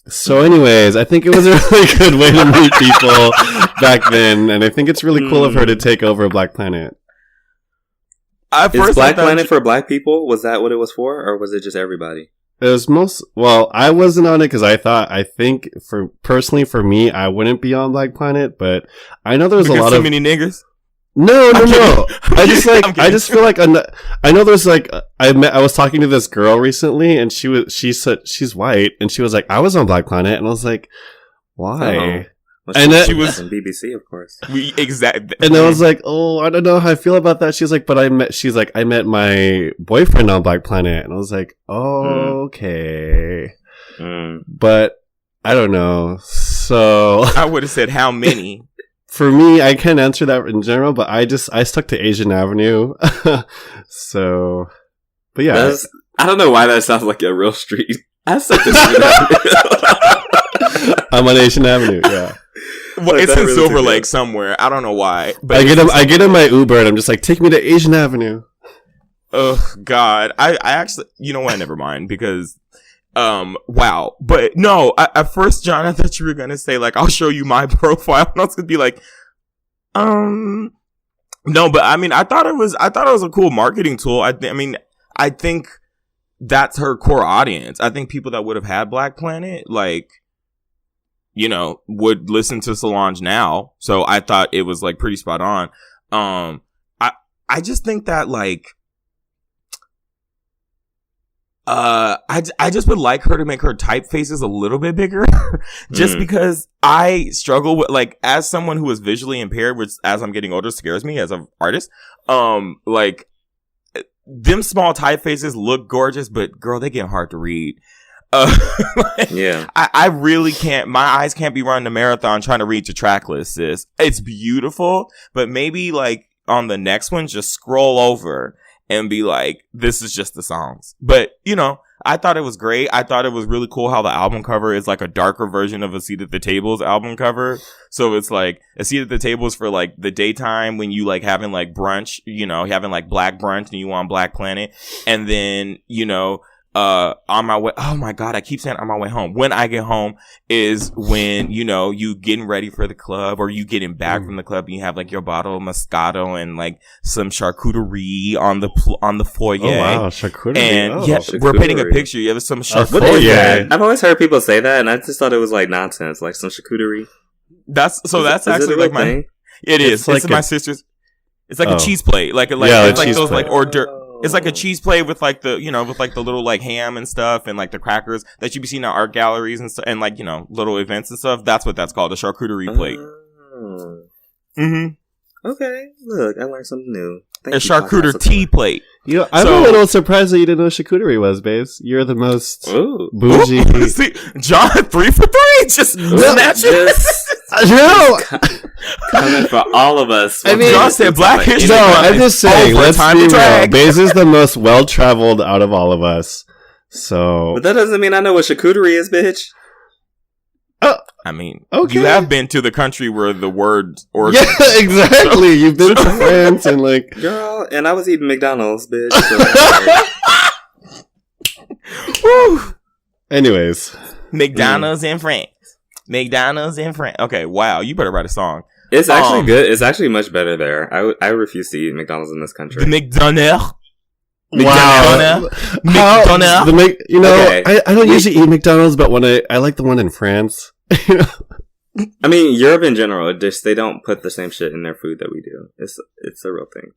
So anyways, I think it was a really good way to meet people back then, and I think it's really cool of her to take over Black Planet.
Is Black Planet for Black people? Was that what it was for, or was it just everybody?
It was I wasn't on it because I think for me, I wouldn't be on Black Planet, but I know there's a lot of
many niggers.
No. I just feel like I know there's like I was talking to this girl recently, and she said she's white, and she was like, I was on Black Planet, and I was like, why?
Well, and she was on BBC, of course.
Exactly.
And I was like, oh, I don't know how I feel about that. She's like, but I met my boyfriend on Black Planet, and I was like, oh, okay. But I don't know. So
I would have said how many.
For me, I can't answer that in general, but I stuck to Asian Avenue. So, but yeah.
I don't know why that sounds like a real street. I stuck to Asian Avenue.
I'm on Asian Avenue, yeah.
Well, it's in really Silver Lake somewhere. I don't know why.
But I get in my Uber and I'm just like, take me to Asian Avenue.
Oh, God. I actually, you know what? Never mind, because wow. But no, at first, John, I thought you were gonna say like, I'll show you my profile, and I was gonna be like, no, but I mean, I thought it was a cool marketing tool. I think that's her core audience. I think people that would have had Black Planet, like, would listen to Solange now. So I thought it was like pretty spot on. I just think that like, I just would like her to make her typefaces a little bit bigger, just because I struggle with, like, as someone who is visually impaired, which as I'm getting older scares me as an artist. Like, them small typefaces look gorgeous, but girl, they get hard to read.
Yeah,
I really can't. My eyes can't be running a marathon trying to read your track list, sis. It's beautiful, but maybe like on the next one, just scroll over and be like, this is just the songs. But, I thought it was great. I thought it was really cool how the album cover is like a darker version of A Seat at the Table's album cover. So it's like A Seat at the Table is for like the daytime when you like having like brunch, having like black brunch and you on Black Planet. And then, on my way, oh my God, I keep saying on my way home. When I get home is when, you getting ready for the club, or you getting back from the club and you have like your bottle of Moscato and like some charcuterie on the foyer.
Oh wow, charcuterie.
And
charcuterie.
We're painting a picture. You have some charcuterie.
What is that? I've always heard people say that, and I just thought it was like nonsense, like some charcuterie.
That's actually
like
my
thing?
It is.
It's like
my sister's. It's like a cheese plate. Like it's like
cheese
those
plate.
like hors d'oeuvre. It's like a cheese plate with like the, with like the little like ham and stuff and like the crackers that you be seeing at art galleries and stuff and like, little events and stuff. That's what that's called, a charcuterie plate.
Okay. Look, I learned something new.
A charcuterie tea plate.
I'm a little surprised that you didn't know what charcuterie was, babes. You're the most bougie.
Ooh, see, John, 3 for 3. Just snatch it.
No,
coming for all of us.
I mean,
John said Black History.
No, I'm just saying. Let's be real.
drag.
Baze is the most well-traveled out of all of us. So,
but that doesn't mean I know what charcuterie is, bitch.
I mean,
okay.
You have been to the country where the word
yeah, exactly. You've been to France and like,
girl, and I was eating McDonald's, bitch.
Woo.
Anyways,
McDonald's in France. McDonald's in France. Okay, wow. You better write a song.
It's actually good. It's actually much better there. I refuse to eat McDonald's in this country.
McDonald's.
wow.
McDonald's.
Okay.
I don't usually eat McDonald's, but when I like the one in France.
I mean, Europe in general, they don't put the same shit in their food that we do. It's a real thing.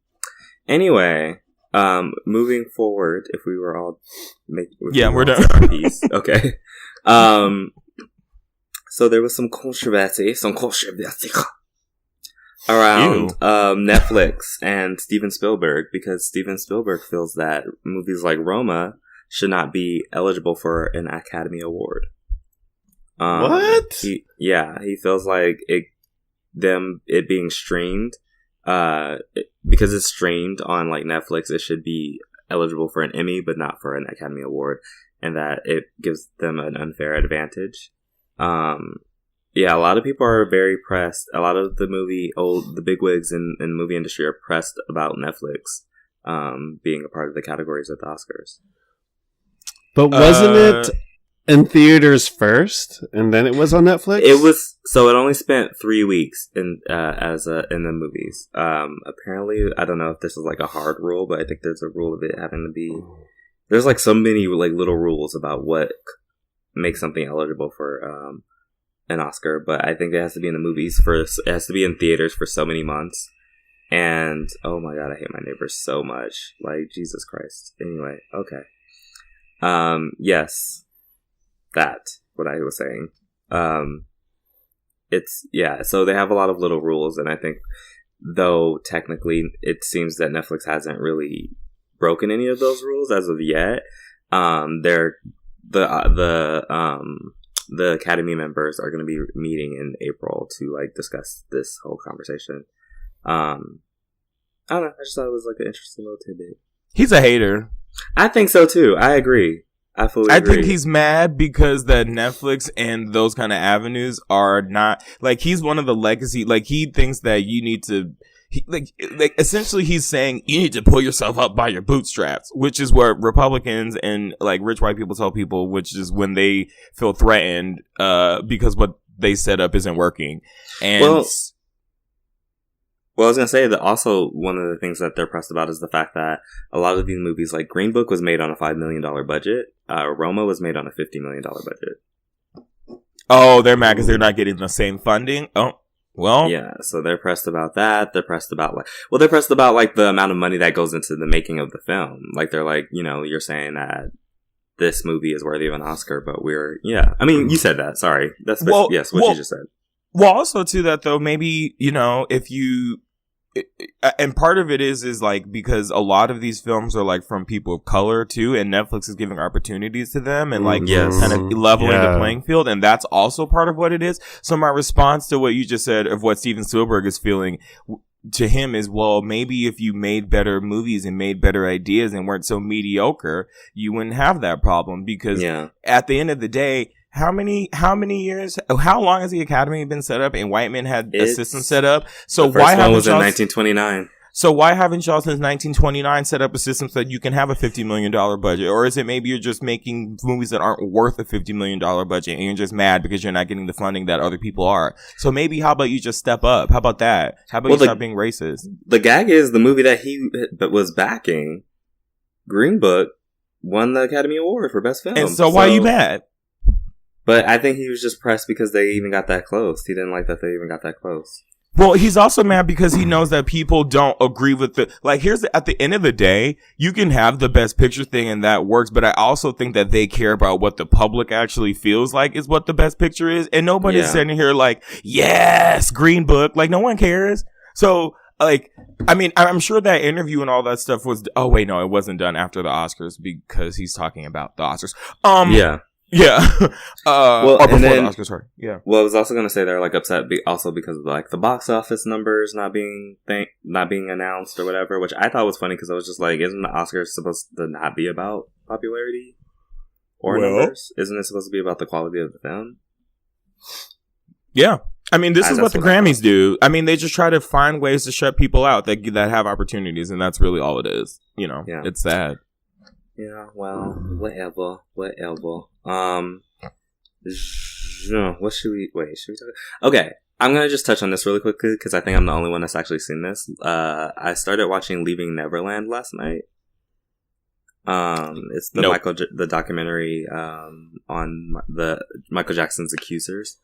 Anyway, moving forward, if we were all
we're done.
Piece, okay. So there was some controversy around Netflix and Steven Spielberg, because Steven Spielberg feels that movies like Roma should not be eligible for an Academy Award.
What?
He feels like it being streamed, because it's streamed on like Netflix, it should be eligible for an Emmy but not for an Academy Award, and that it gives them an unfair advantage. A lot of people are very pressed. A lot of the bigwigs in the movie industry are pressed about Netflix being a part of the categories at the Oscars.
But wasn't it in theaters first, and then it was on Netflix?
It was, so it only spent 3 weeks in the movies. Apparently, I don't know if this is like a hard rule, but I think there's a rule of it having to be. There's like so many like little rules about what makes something eligible for an Oscar, but I think it has to be in the movies first. It has to be in theaters for so many months. And oh my god, I hate my neighbors so much. Like, Jesus Christ. Anyway, okay. Yes. That, what I was saying. So they have a lot of little rules, and I think, though technically it seems that Netflix hasn't really broken any of those rules as of yet, the Academy members are going to be meeting in April to like discuss this whole conversation. I don't know. I just thought it was like an interesting little tidbit.
He's a hater.
I think so too. I agree. I fully agree.
I think he's mad because that Netflix and those kind of avenues are not like, he's one of the legacy. Like, he thinks that you need to. Like essentially he's saying you need to pull yourself up by your bootstraps, which is what Republicans and like rich white people tell people, which is when they feel threatened because what they set up isn't working. And
well, I was gonna say that also one of the things that they're pressed about is the fact that a lot of these movies, like Green Book, was made on a $5 million budget. Roma was made on a $50 million budget.
Oh, they're mad because they're not getting the same funding. Oh, well.
Yeah, so they're pressed about that. They're pressed about they're pressed about like the amount of money that goes into the making of the film. Like they're like, you're saying that this movie is worthy of an Oscar, but I mean, you said that. Sorry, that's what you just said.
Well, also to that though, maybe if you. And part of it is like because a lot of these films are like from people of color too, and Netflix is giving opportunities to them and like kind of leveling the playing field, and that's also part of what it is. So my response to what you just said of what Steven Spielberg is feeling to him is, well, maybe if you made better movies and made better ideas and weren't so mediocre, you wouldn't have that problem because at the end of the day, how long has the Academy been set up and white men had a system set up? So
the first one was in 1929.
So why haven't y'all since 1929 set up a system so that you can have a $50 million budget? Or is it maybe you're just making movies that aren't worth a $50 million budget and you're just mad because you're not getting the funding that other people are? So maybe how about you just step up? How about that? How about you stop being racist?
The gag is the movie that he was backing, Green Book, won the Academy Award for Best Film.
And so why are you mad?
But I think he was just pressed because they even got that close. He didn't like that they even got that close.
Well, he's also mad because he knows that people don't agree with at the end of the day, you can have the best picture thing and that works, but I also think that they care about what the public actually feels like is what the best picture is. And nobody's sitting here like, yes, Green Book. Like, no one cares. So, like, I mean, I'm sure that interview and all that stuff was, oh, wait, no, it wasn't done after the Oscars because he's talking about the Oscars. Yeah.
Well,
or before the Oscars, sorry. Yeah.
Well, I was also going to say they're like upset also because of like the box office numbers not being announced or whatever, which I thought was funny because I was just like, isn't the Oscars supposed to not be about popularity or numbers? Isn't it supposed to be about the quality of the film?
Yeah. I mean, this is what the Grammys do. I mean, they just try to find ways to shut people out that have opportunities, and that's really all it is. It's sad.
Yeah, well, whatever. What should we talk about? Okay, I'm gonna just touch on this really quickly because I think I'm the only one that's actually seen this. I started watching Leaving Neverland last night. It's the documentary on the Michael Jackson's accusers.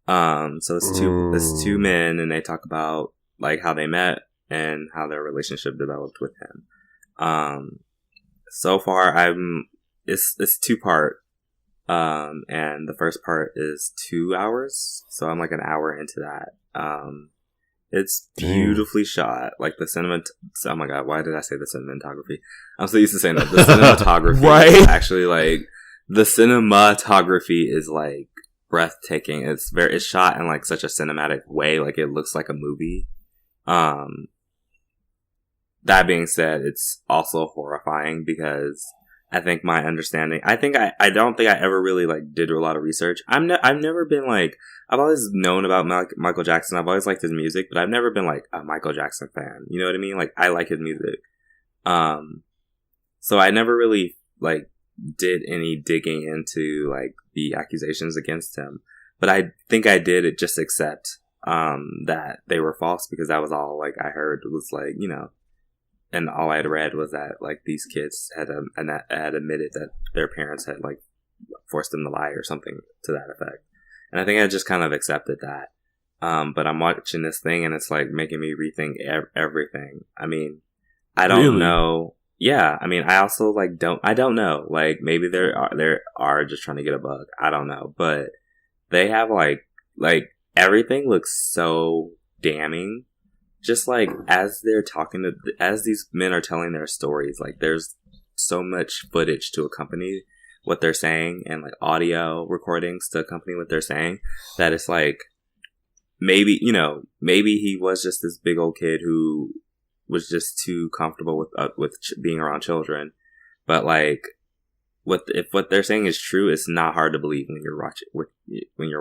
So it's two men, and they talk about like how they met and how their relationship developed with him. So far, it's 2-part, and the first part is 2 hours, so I'm like an hour into that. It's beautifully shot, like the oh my god, why did I say the cinematography? I'm so used to saying that. The cinematography
right?
is actually like, the cinematography is like breathtaking. It's shot in like such a cinematic way, like it looks like a movie. That being said, it's also horrifying because I think my understanding, I don't think I ever really like did a lot of research. I've never been like, I've always known about Michael Jackson. I've always liked his music, but I've never been like a Michael Jackson fan. You know what I mean? Like, I like his music. So I never really like did any digging into like the accusations against him, but I think I did just accept, that they were false because that was all like I heard was like, and all I had read was that like these kids had admitted that their parents had like forced them to lie or something to that effect. And I think I just kind of accepted that. But I'm watching this thing and it's like making me rethink everything. I mean, I don't know. Yeah. I mean, I also like I don't know. Like maybe they are just trying to get a bug. I don't know. But they have like everything looks so damning. Just like as they're talking as these men are telling their stories, like there's so much footage to accompany what they're saying and like audio recordings to accompany what they're saying, that it's like maybe he was just this big old kid who was just too comfortable with being around children. But like if what they're saying is true, it's not hard to believe when you're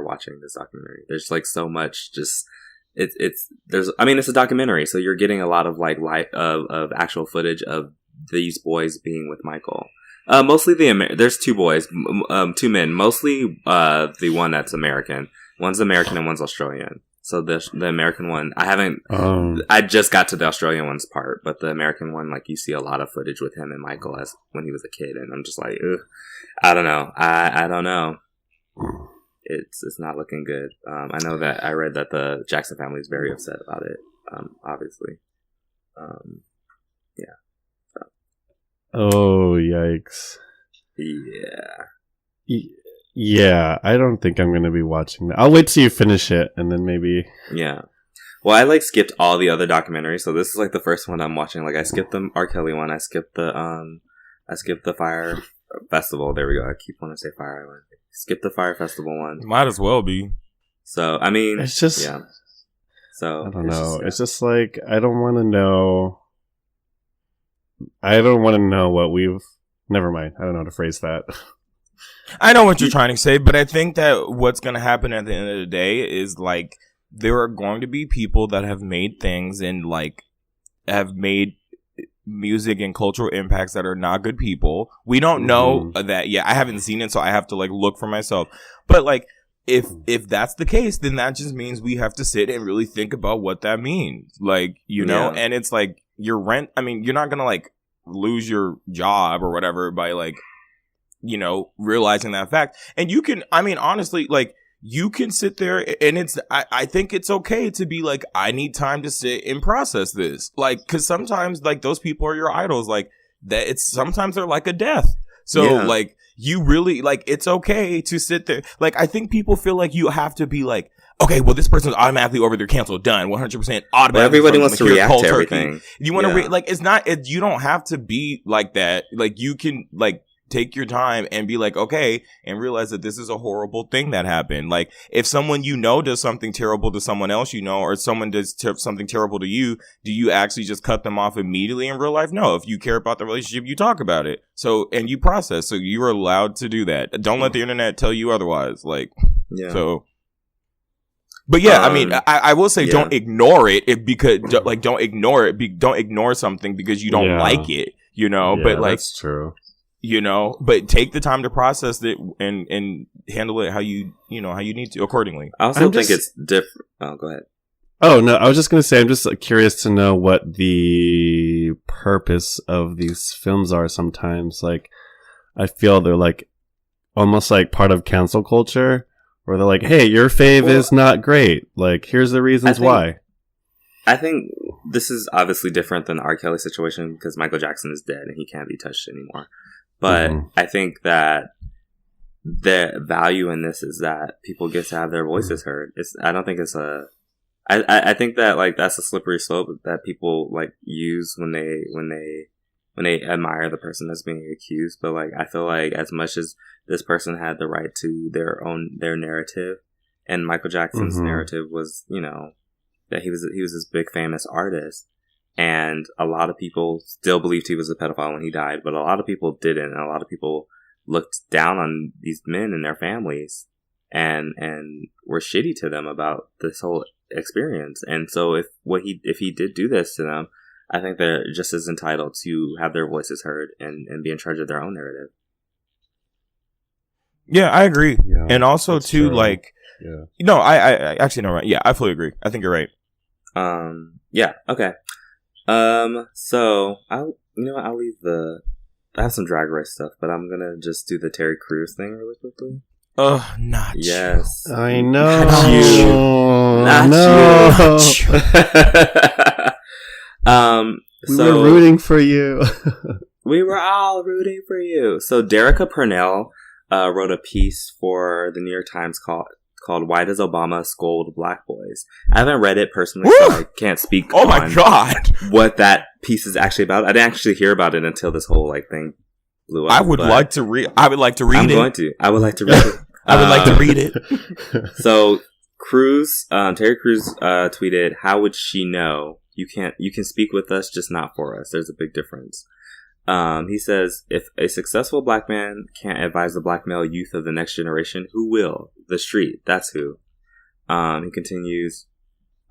watching this documentary. There's like so much just. It's a documentary, so you're getting a lot of like of actual footage of these boys being with Michael. Mostly there's 2 boys, 2 men, mostly the one that's American. One's American and one's Australian. So the American one, I just got to the Australian one's part, but the American one, like you see a lot of footage with him and Michael as when he was a kid, and I'm just like, ugh, I don't know. I don't know. it's not looking good. I know that I read that the Jackson family is very upset about it. Obviously, yeah. So.
Oh, yikes! Yeah, I don't think I'm gonna be watching that. I'll wait till you finish it, and then maybe.
Yeah. Well, I like skipped all the other documentaries, so this is like the first one I'm watching. Like I skipped the R. Kelly one. I skipped the Fire Festival. There we go. I keep wanting to say Fire Island. Skip the Fire Festival one.
Might as well be.
So I mean,
it's just
yeah. So
I don't know. It's just like I don't want to know. I don't want to know what we've. Never mind. I don't know how to phrase that.
I know what you're trying to say, but I think that what's going to happen at the end of the day is like there are going to be people that have made things and like have made music and cultural impacts that are not good people. We don't know that yet. I haven't seen it, so I have to like look for myself. But like if that's the case, then that just means we have to sit and really think about what that means. Like, you know, and it's like your rent. I mean, you're not going to like lose your job or whatever by like, you know, realizing that fact. And you can, I mean, honestly, like you can sit there and it's, I think it's okay to be like, I need time to sit and process this. Like, cause sometimes like those people are your idols. Like that it's sometimes they're like a death. So like you really like, it's okay to sit there. Like, I think people feel like you have to be like, okay, well, this person's automatically over, they're canceled, done, 100% automatically.
But everybody wants to react to everything.
You want to like, it's not, you don't have to be like that. Like, you can like take your time and be like, okay, and realize that this is a horrible thing that happened. Like, if someone you know does something terrible to someone else you know, or someone does something terrible to you, do you actually just cut them off immediately in real life? No. If you care about the relationship, you talk about it. So, and you process. So you're allowed to do that. Don't let the internet tell you otherwise. Like, so. But yeah, I mean, I will say don't ignore it because like don't ignore it. Don't ignore something because you don't like it, you know. But like
that's true.
You know, but take the time to process it and handle it how you know how you need to accordingly.
I also think it's different. Oh, go ahead.
Oh no, I was just gonna say I'm just curious to know what the purpose of these films are. Sometimes, like, I feel they're like almost like part of cancel culture. Where they're like, hey, your fave is not great. Like, here's the reasons why.
I think this is obviously different than the R. Kelly situation because Michael Jackson is dead and he can't be touched anymore. But I think that the value in this is that people get to have their voices heard. I don't think it's a... I think that, like, that's a slippery slope that people, like, use when they admire the person that's being accused. But like, I feel like as much as this person had the right to their narrative, and Michael Jackson's narrative was, you know, that he was this big famous artist, and a lot of people still believed he was a pedophile when he died, but a lot of people didn't, and a lot of people looked down on these men and their families, and were shitty to them about this whole experience. And so if he did do this to them, I think they're just as entitled to have their voices heard and be in charge of their own narrative.
Yeah, I agree. Yeah, and also too,
true.
like, no, I actually no, right. Yeah, I fully agree. I think you're right.
Yeah. Okay. So I'll leave I have some Drag Race stuff, but I'm gonna just do the Terry Crews thing really quickly.
Not
yes.
you.
I know.
Not you.
We were rooting for you.
We were all rooting for you. So Derica Purnell wrote a piece for the New York Times called "Why Does Obama Scold Black Boys?" I haven't read it personally, so I can't speak.
Oh my god,
what that piece is actually about. I didn't actually hear about it until this whole like thing blew up.
I would like to read.
I would like to read it. I would like to read it. So Terry Crews tweeted, "How would she know? You can speak with us, just not for us. There's a big difference." He says, if a successful black man can't advise the black male youth of the next generation, who will? The street. That's who. He continues,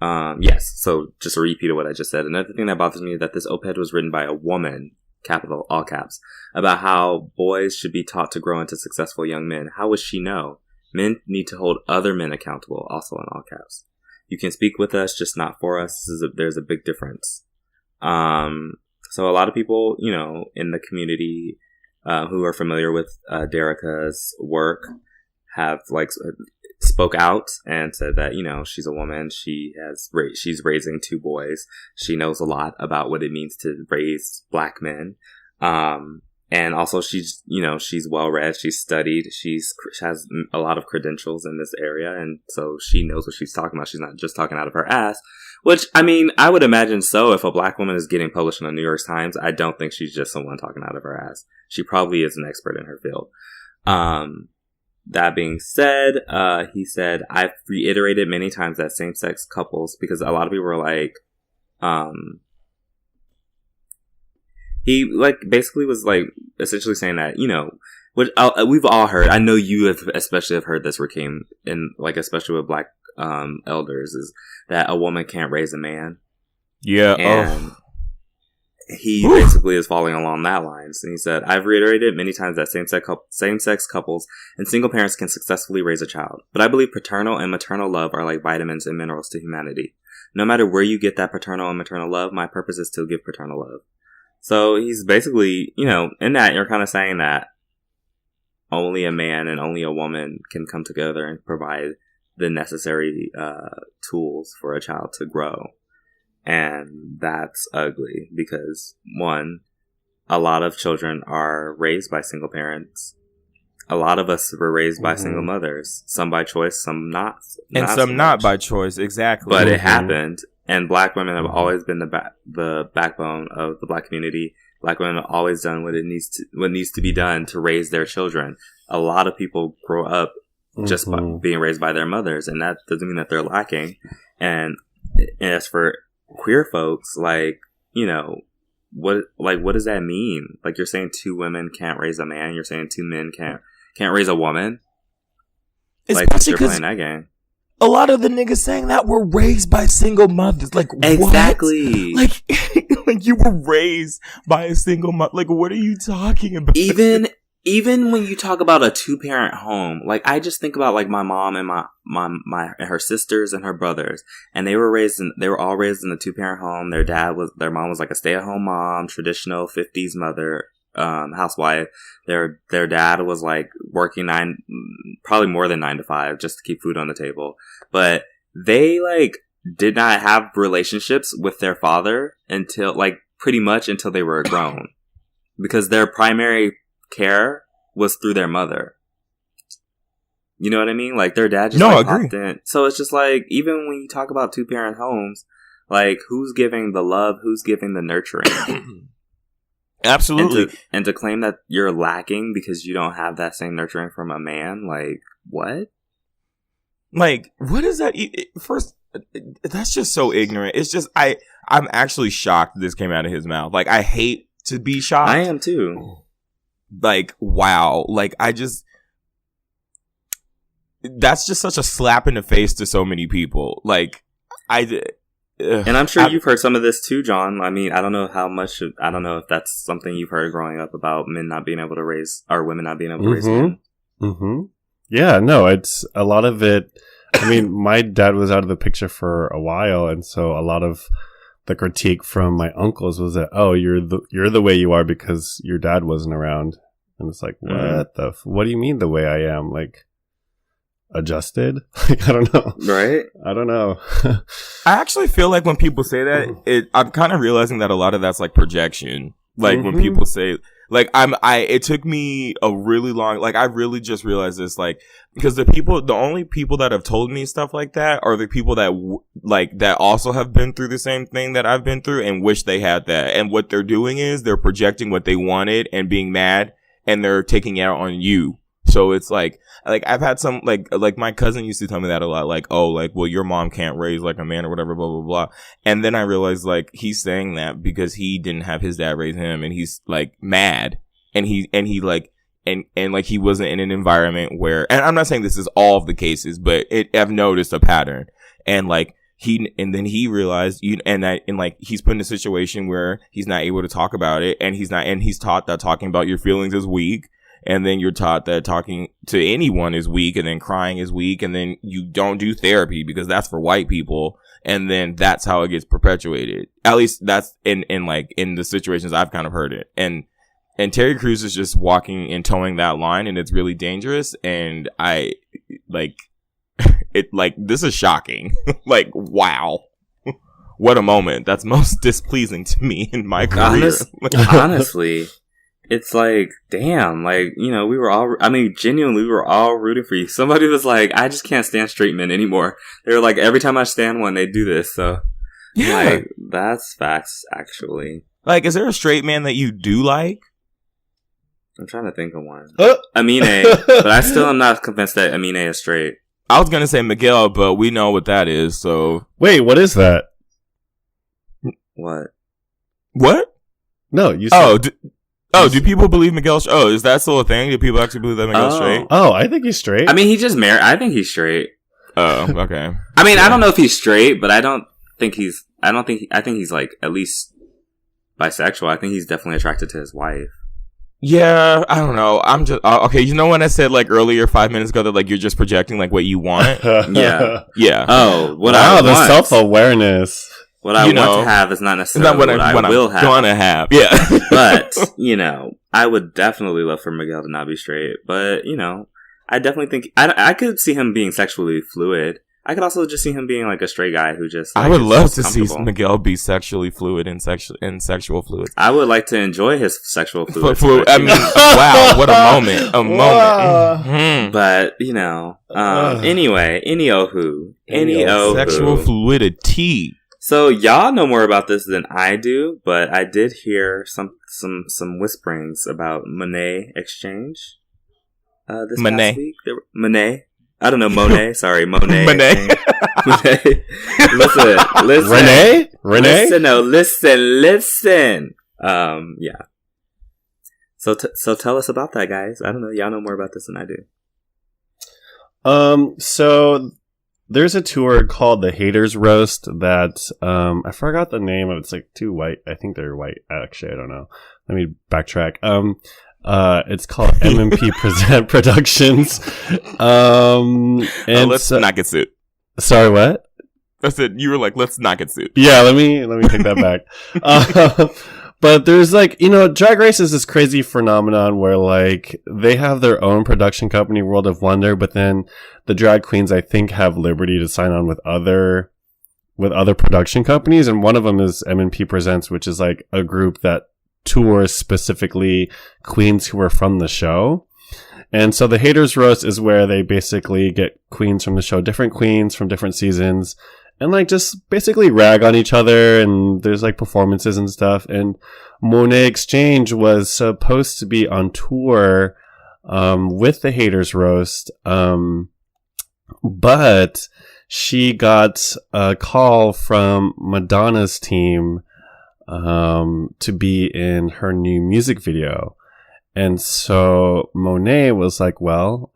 yes. So just a repeat of what I just said. Another thing that bothers me is that this op-ed was written by a woman, capital, all caps, about how boys should be taught to grow into successful young men. How would she know? Men need to hold other men accountable, also in all caps. You can speak with us, just not for us. There's a big difference. So a lot of people, you know, in the community who are familiar with Derica's work have, like, spoke out and said that, she's a woman. She's raising 2 boys. She knows a lot about what it means to raise black men. And also she's well read. She's studied. She has a lot of credentials in this area. And so she knows what she's talking about. She's not just talking out of her ass, which, I mean, I would imagine so. If a black woman is getting published in the New York Times, I don't think she's just someone talking out of her ass. She probably is an expert in her field. That being said, he said, I've reiterated many times that same-sex couples, because a lot of people were like, he basically was essentially saying that, which we've all heard. I know you especially have heard this, Rakeem, and especially with black elders, is that a woman can't raise a man.
Yeah.
And he basically is falling along that lines. And he said, I've reiterated many times that same-sex couples and single parents can successfully raise a child. But I believe paternal and maternal love are like vitamins and minerals to humanity. No matter where you get that paternal and maternal love, my purpose is to give paternal love. So he's basically, in that, you're kind of saying that only a man and only a woman can come together and provide the necessary tools for a child to grow. And that's ugly because, one, a lot of children are raised by single parents. A lot of us were raised by single mothers. Some by choice, some not.
And some so not by choice, exactly.
But it happened. And black women have always been the backbone of the black community. Black women have always done what needs to be done to raise their children. A lot of people grow up just by being raised by their mothers, and that doesn't mean that they're lacking. And as for queer folks, what does that mean? You're saying 2 women can't raise a man. You're saying 2 men can't raise a woman.
Especially
you're playing that game.
A lot of the niggas saying that were raised by single mothers.
Exactly.
What? You were raised by a single mother. What are you talking about?
Even when you talk about a 2-parent home, I just think about my mom and my her sisters and her brothers, and they were all raised in a 2-parent home. Their mom was a stay-at-home mom, traditional 50s mother, housewife. Their dad was working probably more than 9 to 5 just to keep food on the table. But they did not have relationships with their father until pretty much until they were grown, because their primary care was through their mother. You know what I mean? Their dad just
agree.
popped in. So it's just even when you talk about 2-parent homes, who's giving the love, who's giving the nurturing?
Absolutely.
And to claim that you're lacking because you don't have that same nurturing from a man, what?
What is that? First, that's just so ignorant. It's just, I'm actually shocked this came out of his mouth. I hate to be shocked.
I am too.
Wow. That's just such a slap in the face to so many people.
And I'm sure you've heard some of this too, John. I mean, I don't know if that's something you've heard growing up about men not being able to raise, or women not being able to raise men.
Mm-hmm. Yeah, no, it's a lot of it. I mean, my dad was out of the picture for a while, and so a lot of the critique from my uncles was that, oh, you're the way you are because your dad wasn't around. And it's what do you mean the way I am? Adjusted? I don't know.
Right?
I don't know.
I actually feel when people say that, I'm kind of realizing that a lot of that's projection. When people say, it took me a really long, I really just realized this, because the only people that have told me stuff like that are the people that, that also have been through the same thing that I've been through and wish they had that. And what they're doing is they're projecting what they wanted and being mad, and they're taking it out on you. So it's I've had some, my cousin used to tell me that a lot, well, your mom can't raise a man or whatever, blah, blah, blah. And then I realized, he's saying that because he didn't have his dad raise him, and he's, mad. And he he wasn't in an environment where, and I'm not saying this is all of the cases, but I've noticed a pattern. And, then he realized, he's put in a situation where he's not able to talk about it, and he's taught that talking about your feelings is weak. And then you're taught that talking to anyone is weak, and then crying is weak, and then you don't do therapy because that's for white people. And then that's how it gets perpetuated. At least that's in the situations I've kind of heard it. And Terry Crews is just walking and towing that line, and it's really dangerous. And this is shocking. Like, wow. What a moment. That's most displeasing to me in my career.
Honestly, it's like, damn, like, you know, genuinely, we were all rooting for you. Somebody was like, I just can't stand straight men anymore. They were like, every time I stand one, they do this. So,
yeah.
Like, that's facts, actually.
Like, is there a straight man that you do like?
I'm trying to think of one. Amine, but I still am not convinced that Amine is straight.
I was going to say Miguel, but we know what that is, so.
Wait, what is that?
What?
No, you said...
do people believe Miguel's... Oh, is that still a thing? Do people actually believe that Miguel's straight?
Oh, I think he's straight.
I mean, he just married... I think he's straight.
Oh, okay.
I mean, I don't know if he's straight, but I think he's, like, at least bisexual. I think he's definitely attracted to his wife.
Yeah, I don't know. I'm just... okay, you know when I said, like, earlier 5 minutes ago that, like, you're just projecting, like, what you want?
Yeah.
Yeah.
Oh,
the self-awareness.
What I want to have is not necessarily what I will have.
Gonna have. Yeah.
But, you know, I would definitely love for Miguel to not be straight. But, you know, I definitely think... I could see him being sexually fluid. I could also just see him being, like, a straight guy who just... Like,
I would love to see Miguel be sexually fluid in sexual fluids.
I would like to enjoy his sexual fluids.
I mean, wow, what a moment. A moment. Mm-hmm.
But, you know, anyway, anywho.
Sexual fluidity.
So y'all know more about this than I do, but I did hear some whisperings about Monet Exchange this past week. Monet. I don't know, Monet. Sorry, Monet.
Monet.
Monet. Listen.
Renee?
Listen. Yeah. So tell us about that, guys. I don't know. Y'all know more about this than I do.
So there's a tour called the Haters Roast that, I forgot the name of it. It's like two white. I think they're white. Actually, I don't know. Let me backtrack. It's called MMP Present Productions. And
let's not get sued.
Sorry, what?
I said, you were like, let's not get sued.
Yeah, let me take that back. But there's like, you know, Drag Race is this crazy phenomenon where like they have their own production company, World of Wonder, but then the drag queens, I think, have liberty to sign on with other production companies. And one of them is MNP Presents, which is like a group that tours specifically queens who are from the show. And so the Haters Roast is where they basically get queens from the show, different queens from different seasons, and like just basically rag on each other, and there's like performances and stuff. And Monet Exchange was supposed to be on tour with the Haters Roast, but she got a call from Madonna's team to be in her new music video. And so Monet was like, well,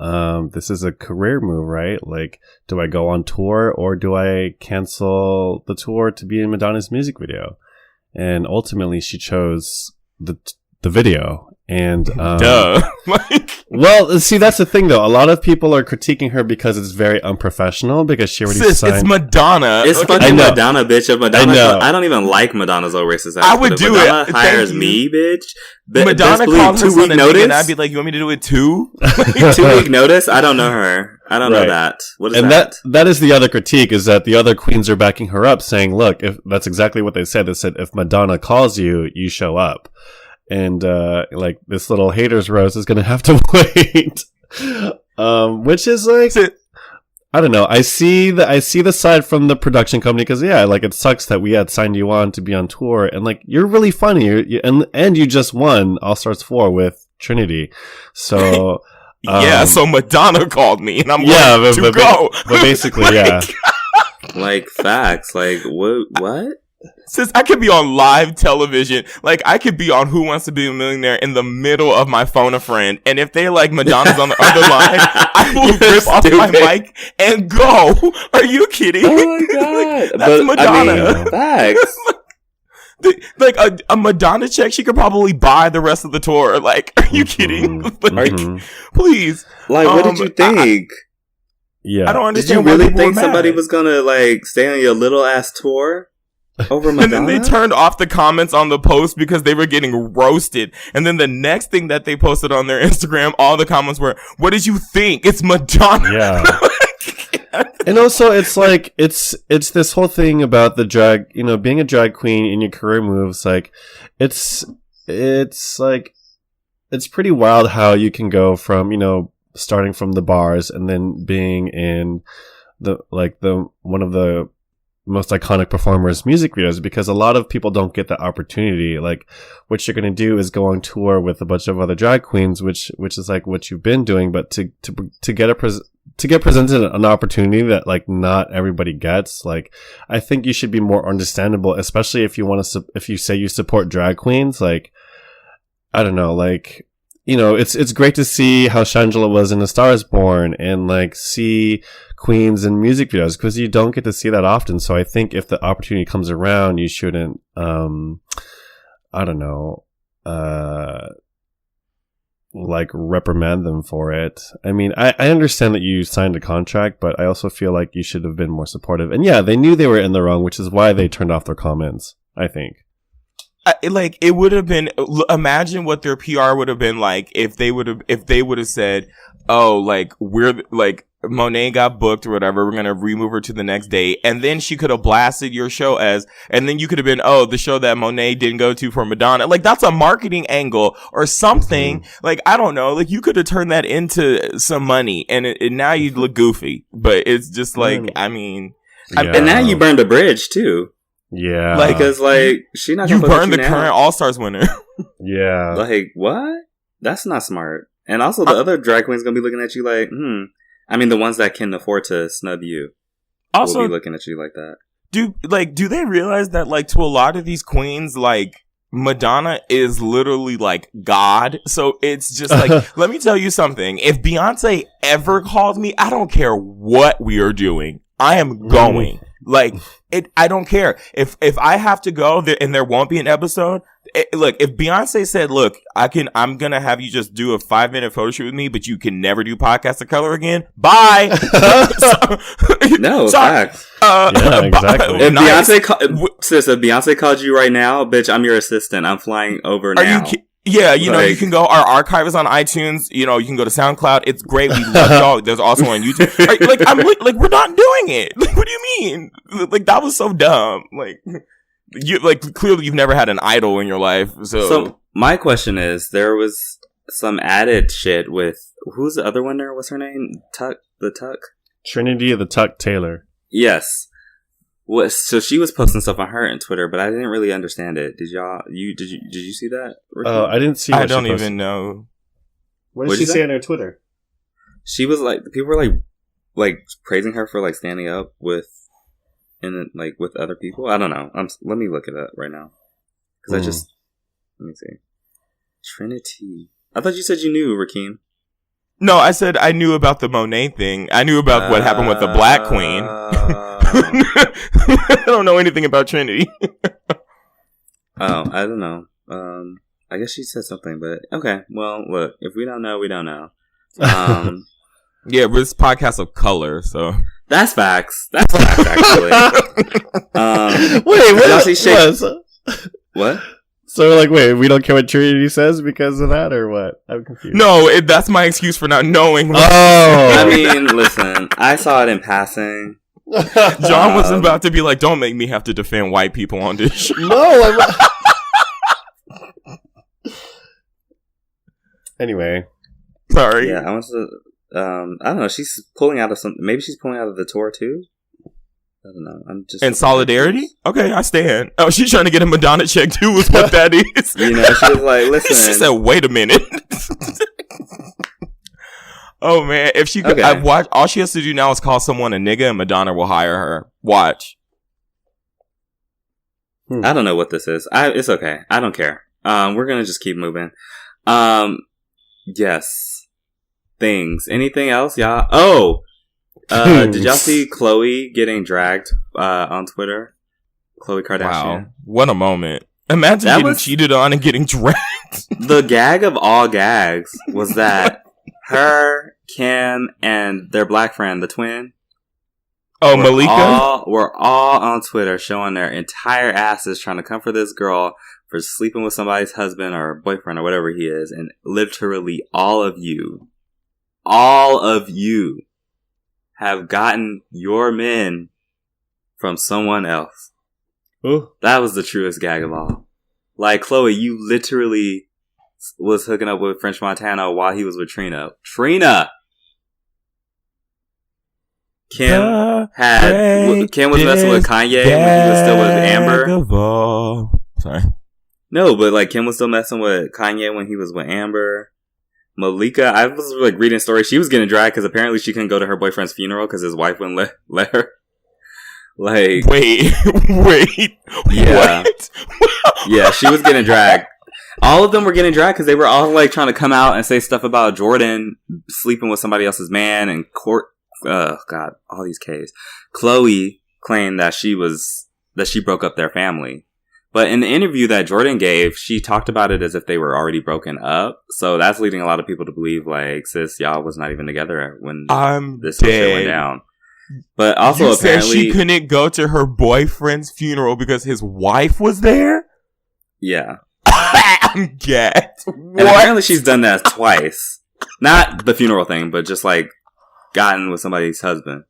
this is a career move, right? Like, do I go on tour or do I cancel the tour to be in Madonna's music video? And ultimately she chose the video. And,
duh.
Well, see, that's the thing though. A lot of people are critiquing her because it's very unprofessional because she already signed.
It's Madonna.
It's fucking Madonna, bitch. If Madonna, I don't even like Madonna's old racist ass.
I would do
Madonna
it.
hires me, bitch.
Madonna called her
2-week notice.
And I'd be like, you want me to do it too?
2-week notice? I don't know her. I don't know that. What is that?
That is the other critique, is that the other queens are backing her up, saying, look, if that's exactly what they said. They said, if Madonna calls you, you show up. And, like, this little Haters Roast is gonna have to wait. Which is like, I don't know. I see the side from the production company, because yeah, like, it sucks that we had signed you on to be on tour, and like, you're really funny, and you just won All Stars 4 with Trinity. So,
yeah, so Madonna called me, and I'm like, to go.
But basically, yeah.
Like, facts. Like, what?
Since I could be on live television, like I could be on Who Wants to Be a Millionaire in the middle of my phone a friend, and if they like Madonna's on the other line, I will rip off my mic and go. Are you kidding?
Oh my god,
that's Madonna.
I mean, facts.
Like a Madonna check, she could probably buy the rest of the tour. Like, are you kidding? Like, please.
Like, what did you think?
I don't understand.
Did you really think somebody was gonna like stay on your little ass tour? Over Madonna?
And then they turned off the comments on the post because they were getting roasted. And then the next thing that they posted on their Instagram, all the comments were, what did you think? It's Madonna.
Yeah. And also, it's like it's this whole thing about the drag, being a drag queen in your career moves. Like, it's like it's pretty wild how you can go from starting from the bars and then being in the one of the most iconic performers' music videos, because a lot of people don't get that opportunity. Like, what you're going to do is go on tour with a bunch of other drag queens, which is like what you've been doing, but to get presented an opportunity that like not everybody gets. Like, I think you should be more understandable, especially if you want to if you say you support drag queens. Like, I don't know, like, it's great to see how Shangela was in A Star Is Born and like see queens in music videos, because you don't get to see that often. So I think if the opportunity comes around, you shouldn't, I don't know, like reprimand them for it. I mean, I understand that you signed a contract, but I also feel like you should have been more supportive. And yeah, they knew they were in the wrong, which is why they turned off their comments, I think.
It would have been, imagine what their PR would have been like if they would have said, oh, like, we're like, Monet got booked or whatever, we're gonna remove her to the next day, and then she could have blasted your show and then you could have been, oh, the show that Monet didn't go to for Madonna. Like, that's a marketing angle or something. Mm-hmm. Like, I don't know, like, you could have turned that into some money, and now you look goofy. But it's just like, I mean,
and now you burned a bridge too.
Yeah,
like, cause like she not
you burned the current All Stars winner.
Yeah,
like, what? That's not smart. And also, the other drag queen's gonna be looking at you like, I mean, the ones that can afford to snub you also will be looking at you like that.
Do they realize that, like, to a lot of these queens, like, Madonna is literally like God? So it's just like, let me tell you something. If Beyonce ever called me, I don't care what we are doing, I am going. Like, I don't care if I have to go there and there won't be an episode. Look, if Beyonce said, look, I'm gonna have you just do a 5-minute photo shoot with me, but you can never do Podcast of Color again. Bye.
No, facts.
Yeah, exactly.
If Beyonce called you right now, bitch, I'm your assistant. I'm flying over now.
Yeah, you can go. Our archive is on iTunes. You can go to Soundcloud. It's great. We love y'all. There's also on YouTube. We're not doing it. Like, what do you mean? Like, that was so dumb. Like, clearly you've never had an idol in your life. So
my question is, there was some added shit with, who's the other one there? What's her name? Tuck?
Trinity the Tuck Taylor.
Yes. So she was posting stuff on her on Twitter, but I didn't really understand it. Did you see that?
Oh, I didn't see.
I don't even know.
What did she say on her Twitter?
She was like, people were like praising her for like standing up with other people. I don't know. Let me look it up right now, because let me see. Trinity. I thought you said you knew, Rakeem.
No, I said I knew about the Monet thing. I knew about what happened with the Black Queen. I don't know anything about Trinity.
Oh, I don't know. I guess she said something, but okay. Well, look, if we don't know, we don't know.
Yeah, but it's Podcast of Color, so
that's facts. That's facts, actually.
Wait,
what?
So, like, wait, we don't care what Trinity says because of that, or what? I'm confused.
No, that's my excuse for not knowing.
I mean, listen, I saw it in passing.
John was about to be like, don't make me have to defend white people on this show.
No, Anyway.
Sorry.
Yeah, I want to, I don't know, she's pulling out of something. Maybe she's pulling out of the tour, too? I don't know. I'm just in
solidarity. Okay, I stand. Oh, she's trying to get a Madonna check too. Is what that is.
She was like, "Listen."
She said, "Wait a minute." Oh man, if she could, I've watched. All she has to do now is call someone a nigga, and Madonna will hire her. Watch.
I don't know what this is. It's okay. I don't care. We're gonna just keep moving. Yes. Things. Anything else, y'all? Oh. Did y'all see Khloe getting dragged on Twitter? Khloe Kardashian.
Wow, what a moment! Imagine getting cheated on and getting dragged.
The gag of all gags was that her, Kim, and their black friend, the twin.
Oh, Malika.
We're all on Twitter showing their entire asses trying to come for this girl for sleeping with somebody's husband or boyfriend or whatever he is, and literally all of you have gotten your men from someone else.
Ooh.
That was the truest gag of all. Like, Chloe, you literally was hooking up with French Montana while he was with Trina. Trina! Kim was messing with Kanye when he was still with Amber.
Sorry.
No, but like Kim was still messing with Kanye when he was with Amber. Malika, I was like reading stories. She was getting dragged because apparently she couldn't go to her boyfriend's funeral because his wife wouldn't let her. Like,
wait,
yeah,
what?
Yeah, she was getting dragged. All of them were getting dragged because they were all like trying to come out and say stuff about Jordan sleeping with somebody else's man and court. God, all these K's. Chloe claimed that she broke up their family. But in the interview that Jordan gave, she talked about it as if they were already broken up. So that's leading a lot of people to believe, like, sis, y'all was not even together when this whole shit went down. But also,
you
apparently,
said she couldn't go to her boyfriend's funeral because his wife was there?
Yeah.
I'm gagged.
And apparently she's done that twice. Not the funeral thing, but just, like, gotten with somebody's husband.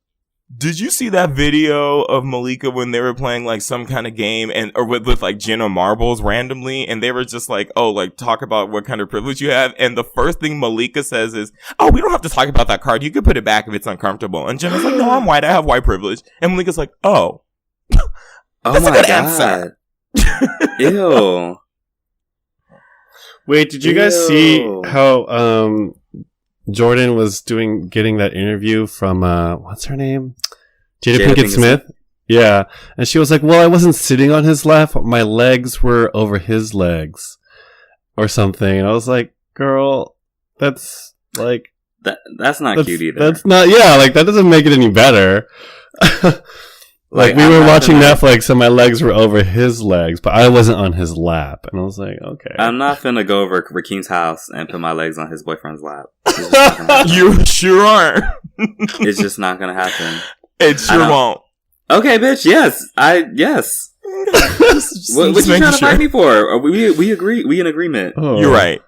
Did you see that video of Malika when they were playing like some kind of game or with like Jenna marbles randomly, and they were just like, oh, like talk about what kind of privilege you have, and the first thing Malika says is, oh, we don't have to talk about that card, you can put it back if it's uncomfortable. And Jenna's like, no, I'm white, I have white privilege. And Malika's like, oh.
Oh my god. Ew.
Wait, did you guys see how Jordan was getting that interview from what's her name? Jada Pinkett Smith? Yeah. And she was like, well, I wasn't sitting on his lap, my legs were over his legs. Or something. And I was like, girl, that's like
that's not cute either.
That's not like that doesn't make it any better. Like we were watching Netflix and my legs were over his legs, but I wasn't on his lap. And I was like, okay.
I'm not finna go over Rakeem's house and put my legs on his boyfriend's lap.
You sure aren't.
It's just not gonna happen.
It sure won't.
Okay, bitch, yes. Yes. What you trying to fight me for? We agree. We in agreement.
Oh.
You're right.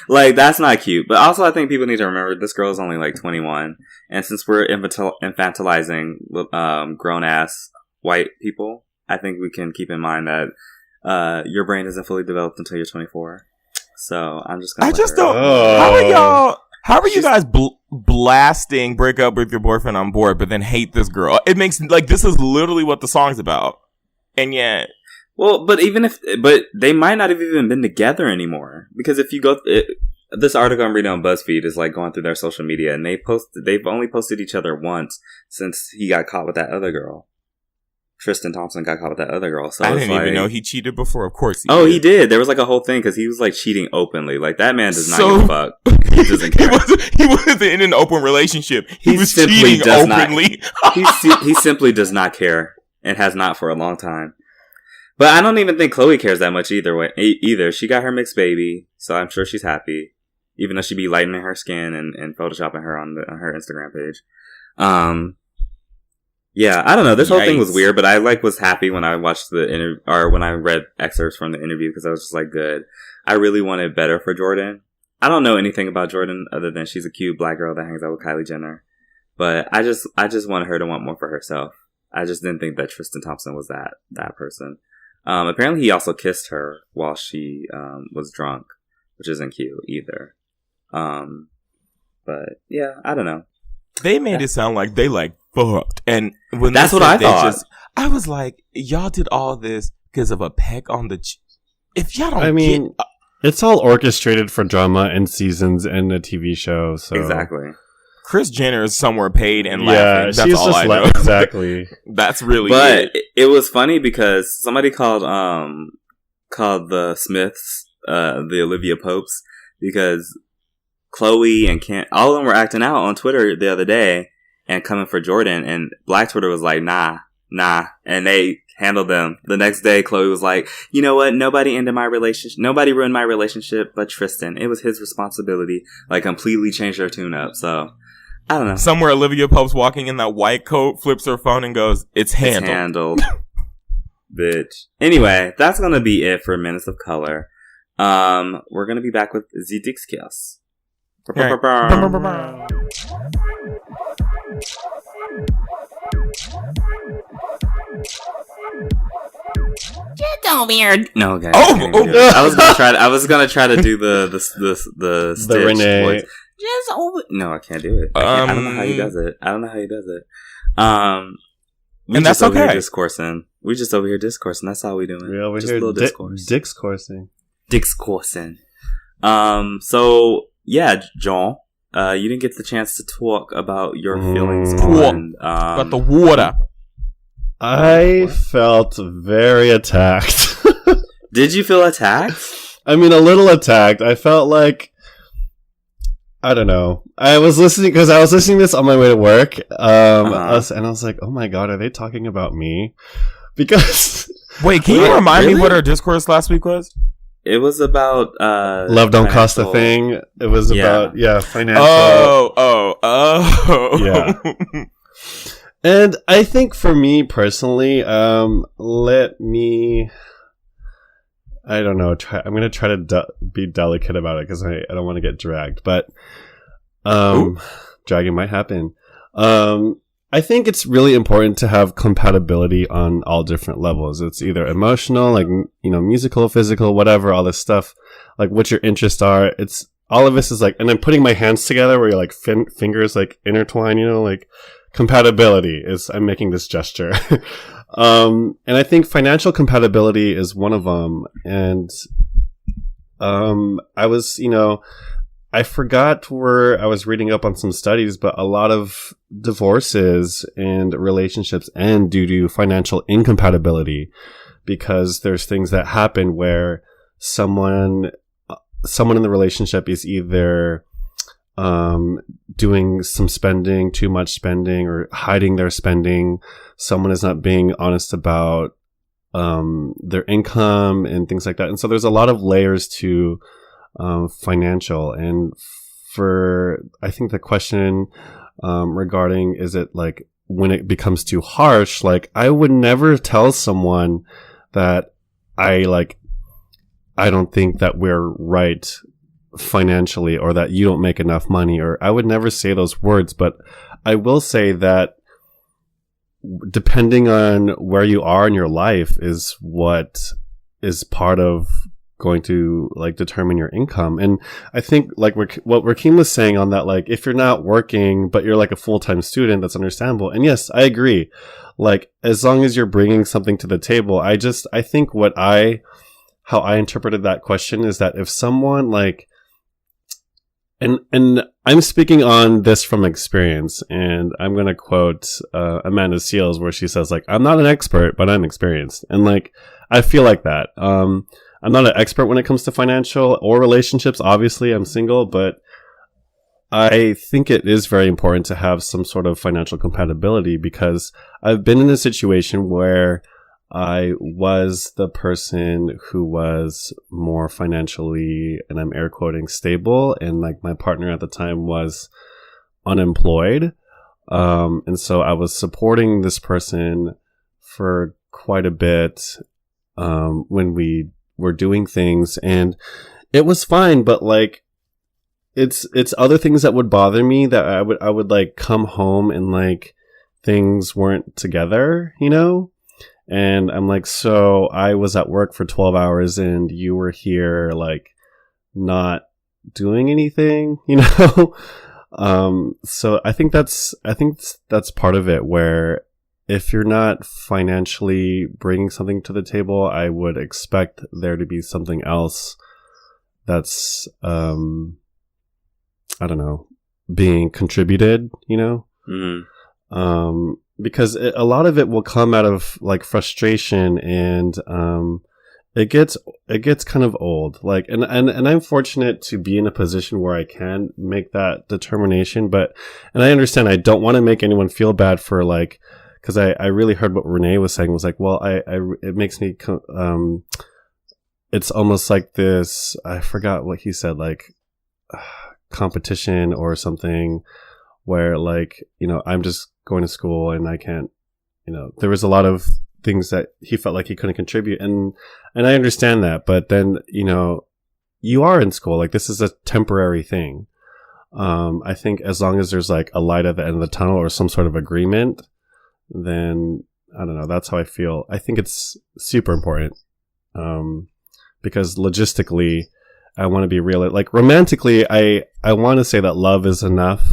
Like, that's not cute. But also, I think people need to remember this girl is only like 21. And since we're infantilizing grown-ass white people, I think we can keep in mind that your brain isn't fully developed until you're 24. So, I'm just gonna
how are you guys blasting break up with your boyfriend on board, but then hate this girl? It makes, like, this is literally what the song's about. And yet...
Well, but they might not have even been together anymore. Because if you go... this article I'm reading on BuzzFeed is like going through their social media, and they've only posted each other once since he got caught with that other girl. Tristan Thompson got caught with that other girl. So
I didn't even know he cheated before. Of course he
did.
He
he did. There was like a whole thing because he was like cheating openly. Like, that man does not give a fuck. He doesn't care.
He wasn't in an open relationship. He was
simply
cheating openly.
He simply does not care and has not for a long time. But I don't even think Chloe cares that much either. She got her mixed baby, so I'm sure she's happy. Even though she be lightening her skin and photoshopping her on her Instagram page. Yeah, I don't know. This whole thing was weird, but I was happy when I watched the interview, or when I read excerpts from the interview, because I was just like, good. I really wanted better for Jordan. I don't know anything about Jordan other than she's a cute black girl that hangs out with Kylie Jenner. But I just wanted her to want more for herself. I just didn't think that Tristan Thompson was that person. Apparently he also kissed her while she was drunk, which isn't cute either. But yeah, I don't know.
They made it sound like they fucked, and when
that's what I thought.
I was like, y'all did all this because of a peck on the. If y'all don't,
it's all orchestrated for drama and seasons and a TV show. So
exactly.
Kris Jenner is somewhere paid and laughing. That's
she's
all
just
I know.
Exactly.
That's really.
But it was funny because somebody called the Smiths the Olivia Popes because Chloe and Kent, all of them were acting out on Twitter the other day and coming for Jordan, and Black Twitter was like, nah, and they handled them. The next day, Chloe was like, you know what? Nobody ruined my relationship but Tristan. It was his responsibility. Like, completely changed their tune up. So, I don't know.
Somewhere Olivia Pope's walking in that white coat, flips her phone and goes, it's handled.
Bitch. Anyway, that's gonna be it for Minutes of Color. We're gonna be back with The Dix Kios. Just over here. No, okay.
Oh.
I was gonna try to do the Stitch
Renee
voice. Just over. No, I can't do it. I don't know how he does it.
And that's
over here
okay.
discoursing. We just over here discoursing. That's all we doing.
We're over
just
here
a little discourse.
Discoursing.
So yeah, John, you didn't get the chance to talk about your feelings on
About the water.
I felt very attacked.
Did you feel attacked?
I mean, a little attacked. I felt like, I don't know. I was listening to this on my way to work. And I was like, oh my God, are they talking about me? Because.
Wait, can you remind me what our discourse last week was?
It was about
love don't cost a thing. It was about financial.
Oh.
Yeah. And I think for me personally, let me. I don't know. I'm going to try to be delicate about it because I don't want to get dragged, but dragging might happen. I think it's really important to have compatibility on all different levels. It's either emotional, like, musical, physical, whatever, all this stuff, like what your interests are. It's all of this is like, and then putting my hands together where you're like fingers like intertwine, like compatibility is, I'm making this gesture. And I think financial compatibility is one of them. And, I was, I forgot where I was reading up on some studies, but a lot of divorces and relationships end due to financial incompatibility because there's things that happen where someone in the relationship is either doing some spending, too much spending, or hiding their spending. Someone is not being honest about their income and things like that. And so there's a lot of layers to financial. And I think the question regarding is it like when it becomes too harsh, like I would never tell someone that I don't think that we're right financially or that you don't make enough money, or I would never say those words, but I will say that depending on where you are in your life is what is part of going to determine your income. And I think what Rakeem was saying on that, like if you're not working but you're like a full-time student, that's understandable. And yes, I agree. Like as long as you're bringing something to the table, I think how I interpreted that question is that if someone and I'm speaking on this from experience, and I'm going to quote Amanda Seales where she says I'm not an expert, but I'm experienced. And I feel like that. I'm not an expert when it comes to financial or relationships. Obviously, I'm single, but I think it is very important to have some sort of financial compatibility because I've been in a situation where I was the person who was more financially, and I'm air quoting, stable, and my partner at the time was unemployed. And so I was supporting this person for quite a bit when we were doing things, and it was fine, but it's other things that would bother me that I would come home and things weren't together, And I'm so I was at work for 12 hours and you were here, not doing anything, So I think that's part of it, where if you're not financially bringing something to the table, I would expect there to be something else that's, I don't know, being contributed, Mm-hmm. Because a lot of it will come out of frustration, and it gets kind of old. And I'm fortunate to be in a position where I can make that determination. And I understand I don't want to make anyone feel bad for because I really heard what Renee was saying was well, it makes me it's almost like this. I forgot what he said, competition or something, where I'm just going to school and I can't, there was a lot of things that he felt like he couldn't contribute. And I understand that, but then, you are in school, this is a temporary thing. I think as long as there's like a light at the end of the tunnel or some sort of agreement, then I don't know. That's how I feel. I think it's super important. Because logistically, I want to be real. Like romantically, I want to say that love is enough,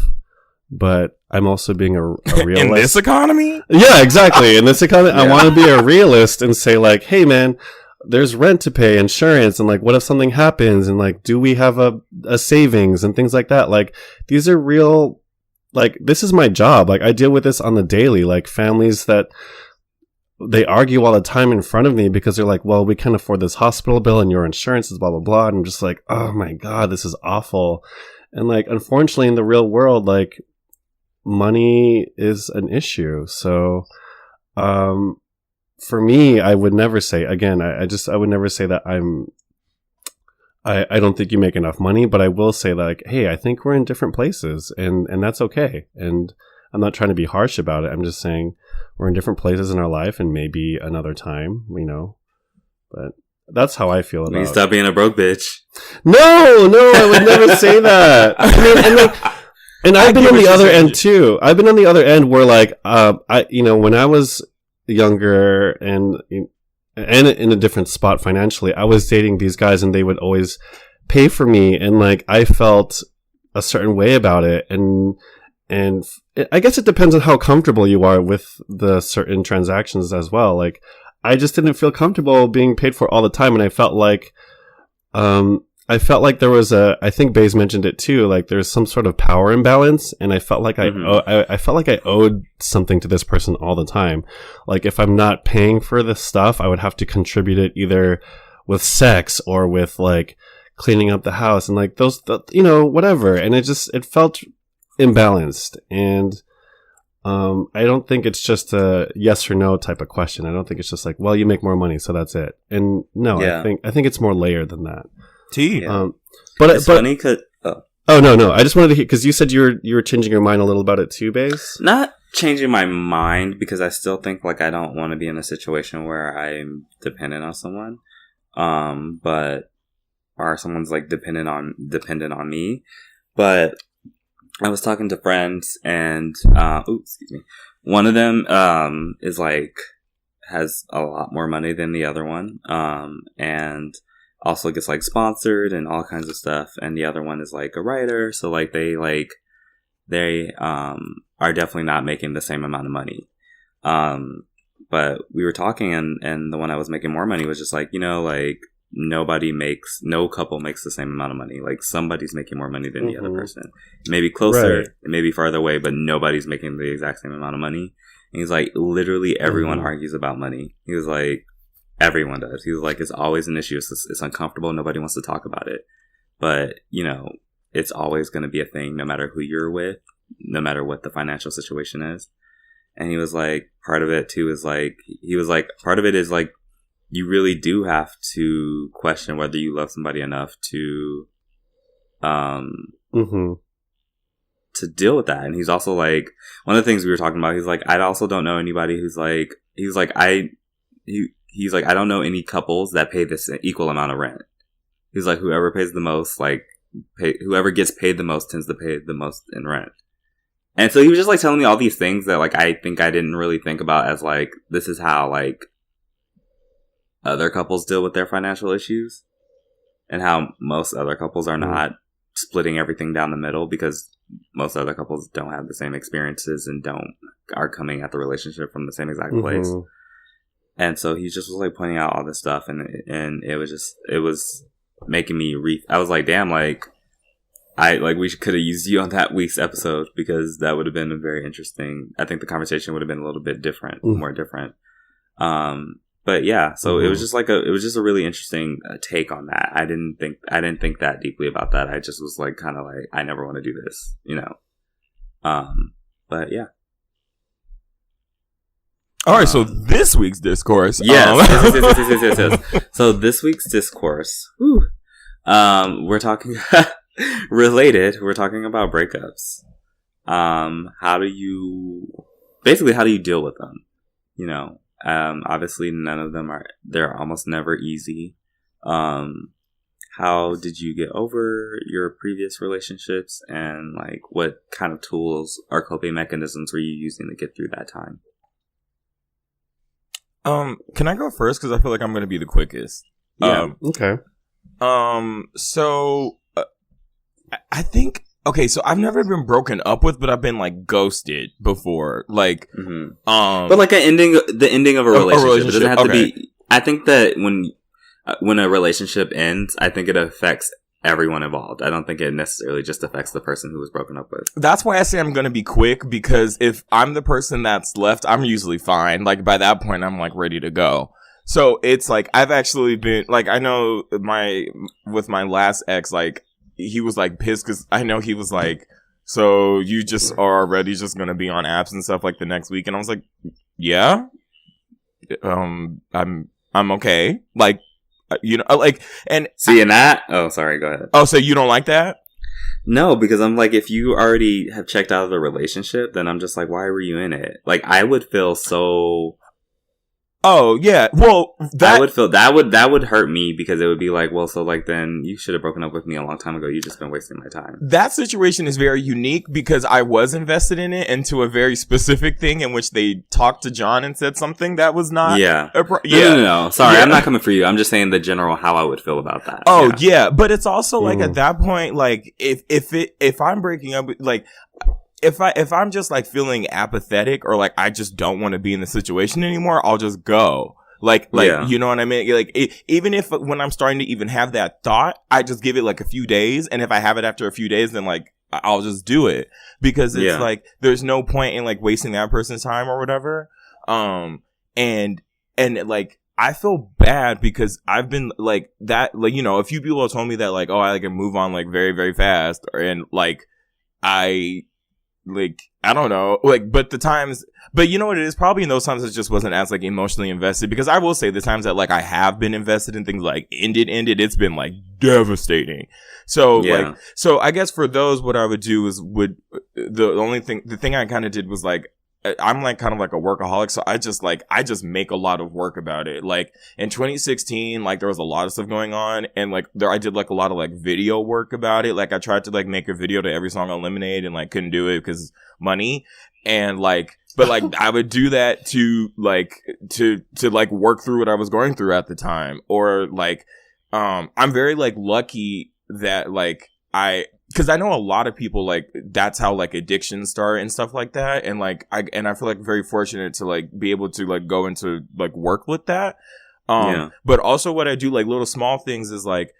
but I'm also being a realist.
In this economy?
Yeah, exactly. In this economy, I want to be a realist and say like, hey man, there's rent to pay, insurance, and like, what if something happens? And like, do we have a savings and things like that? Like, these are real, like, this is my job. Like, I deal with this on the daily, like families that they argue all the time in front of me because they're like, well, we can't afford this hospital bill and your insurance is blah, blah, blah. And I'm just like, oh my God, this is awful. And like, unfortunately in the real world, like money is an issue. So, for me, I would never say, again, I would never say that I don't think you make enough money, but I will say like, hey, I think we're in different places and that's okay. And I'm not trying to be harsh about it. I'm just saying we're in different places in our life and maybe another time, but that's how I feel about it.
Stop being a broke bitch.
No, I would never say that. I mean, and I've been on the other end too. I've been on the other end where like, when I was younger and in a different spot financially, I was dating these guys and they would always pay for me. And like, I felt a certain way about it. And I guess it depends on how comfortable you are with the certain transactions as well. Like, I just didn't feel comfortable being paid for all the time. And I felt like there was I think Baze mentioned it too, like there's some sort of power imbalance. And I felt like I felt like I owed something to this person all the time. Like if I'm not paying for this stuff, I would have to contribute it either with sex or with like cleaning up the house and like those, whatever. And it felt imbalanced. And I don't think it's just a yes or no type of question. I don't think it's just like, well, you make more money, so that's it. And no, yeah. I think it's more layered than that.
But it's funny because
no, I just wanted to hear, because you said you were changing your mind a little about it too, Baze.
Not changing my mind, because I still think like I don't want to be in a situation where I'm dependent on someone, or someone's like dependent on me. But I was talking to friends, and one of them is like has a lot more money than the other one, and also gets like sponsored and all kinds of stuff. And the other one is like a writer, so like they are definitely not making the same amount of money. But we were talking, and the one I was making more money was just like, like no couple makes the same amount of money. Like somebody's making more money than the other person. Maybe closer, right. Maybe farther away, but nobody's making the exact same amount of money. And he's like, literally everyone argues about money. He was like, everyone does. He was like, it's always an issue. It's uncomfortable. Nobody wants to talk about it. But, it's always going to be a thing no matter who you're with, no matter what the financial situation is. And he was like, part of it too is like, part of it is like, you really do have to question whether you love somebody enough to deal with that. And he's also like, one of the things we were talking about, he's like, I also don't know anybody who's like, he's like, I don't know any couples that pay this equal amount of rent. He's like, whoever pays the most, whoever gets paid the most tends to pay the most in rent. And so he was just like telling me all these things that like I think I didn't really think about as like, this is how like other couples deal with their financial issues, and how most other couples are not splitting everything down the middle, because most other couples don't have the same experiences and are coming at the relationship from the same exact place. And so he just was like pointing out all this stuff, and it was making me I was like, damn, like we could have used you on that week's episode, because that would have been a very interesting. I think the conversation would have been a little bit different, more different. But yeah, so it was just a really interesting take on that. I didn't think that deeply about that. I just was like, kind of like, I never want to do this, but yeah.
All right, so this week's discourse.
Yes. So this week's discourse, we're talking related. We're talking about breakups. How do you deal with obviously none of them they're almost never easy. How how did you get over your previous relationships, and like what kind of tools or coping mechanisms were you using to get through that time?
Can I go first? Because I feel like I'm going to be the quickest.
Yeah.
Okay.
So I think, okay, so I've never been broken up with, but I've been like ghosted before. Like,
but like the ending of a relationship. It doesn't have to be. I think that when a relationship ends, I think it affects everyone involved. I don't think it necessarily just affects the person who was broken up with.
That's why I say I'm going to be quick, because if I'm the person that's left, I'm usually fine. Like by that point, I'm like ready to go. So it's like, I've actually been like, I know with my last ex, like he was like pissed because I know he was like, so you just are already just going to be on apps and stuff like the next week. And I was like, yeah, I'm okay. Like, you know, like, and
seeing that. Oh, sorry. Go ahead.
Oh, so you don't like that?
No, because I'm like, if you already have checked out of the relationship, then I'm just like, why were you in it? Like, I would feel so.
Oh yeah, well
I would feel that would hurt me, because it would be like, well, so like then you should have broken up with me a long time ago. You just been wasting my time.
That situation is very unique because I was invested in it into a very specific thing in which they talked to John and said something that was not.
Yeah.
Yeah.
No. Sorry,
yeah.
I'm not coming for you. I'm just saying the general how I would feel about that.
Oh yeah, but it's also like at that point, like if I'm breaking up, like. If I'm just like feeling apathetic or like I just don't want to be in the situation anymore, I'll just go. Like you know what I mean? Like even if when I'm starting to even have that thought, I just give it like a few days, and if I have it after a few days, then like I'll just do it, because it's like there's no point in like wasting that person's time or whatever. And like I feel bad because I've been like that, like, you know, a few people have told me that like, oh, I can move on like very, very fast, and like I don't know, like, but you know what it is? Probably in those times it just wasn't as like emotionally invested, because I will say the times that like I have been invested in things like ended, it's been like devastating. So so I guess for those, what I would do is the thing I kind of did was like, I'm like kind of like a workaholic, so I just make a lot of work about it. Like in 2016, like there was a lot of stuff going on, and like I did like a lot of like video work about it. Like I tried to like make a video to every song on Lemonade, and like couldn't do it because money. And like, but like I would do that to like work through what I was going through at the time. Or like I'm very like lucky that like because I know a lot of people, like, that's how, like, addictions start and stuff like that. And, like, I feel, like, very fortunate to, like, be able to, like, go into, like, work with that. But also what I do, like, little small things is, like,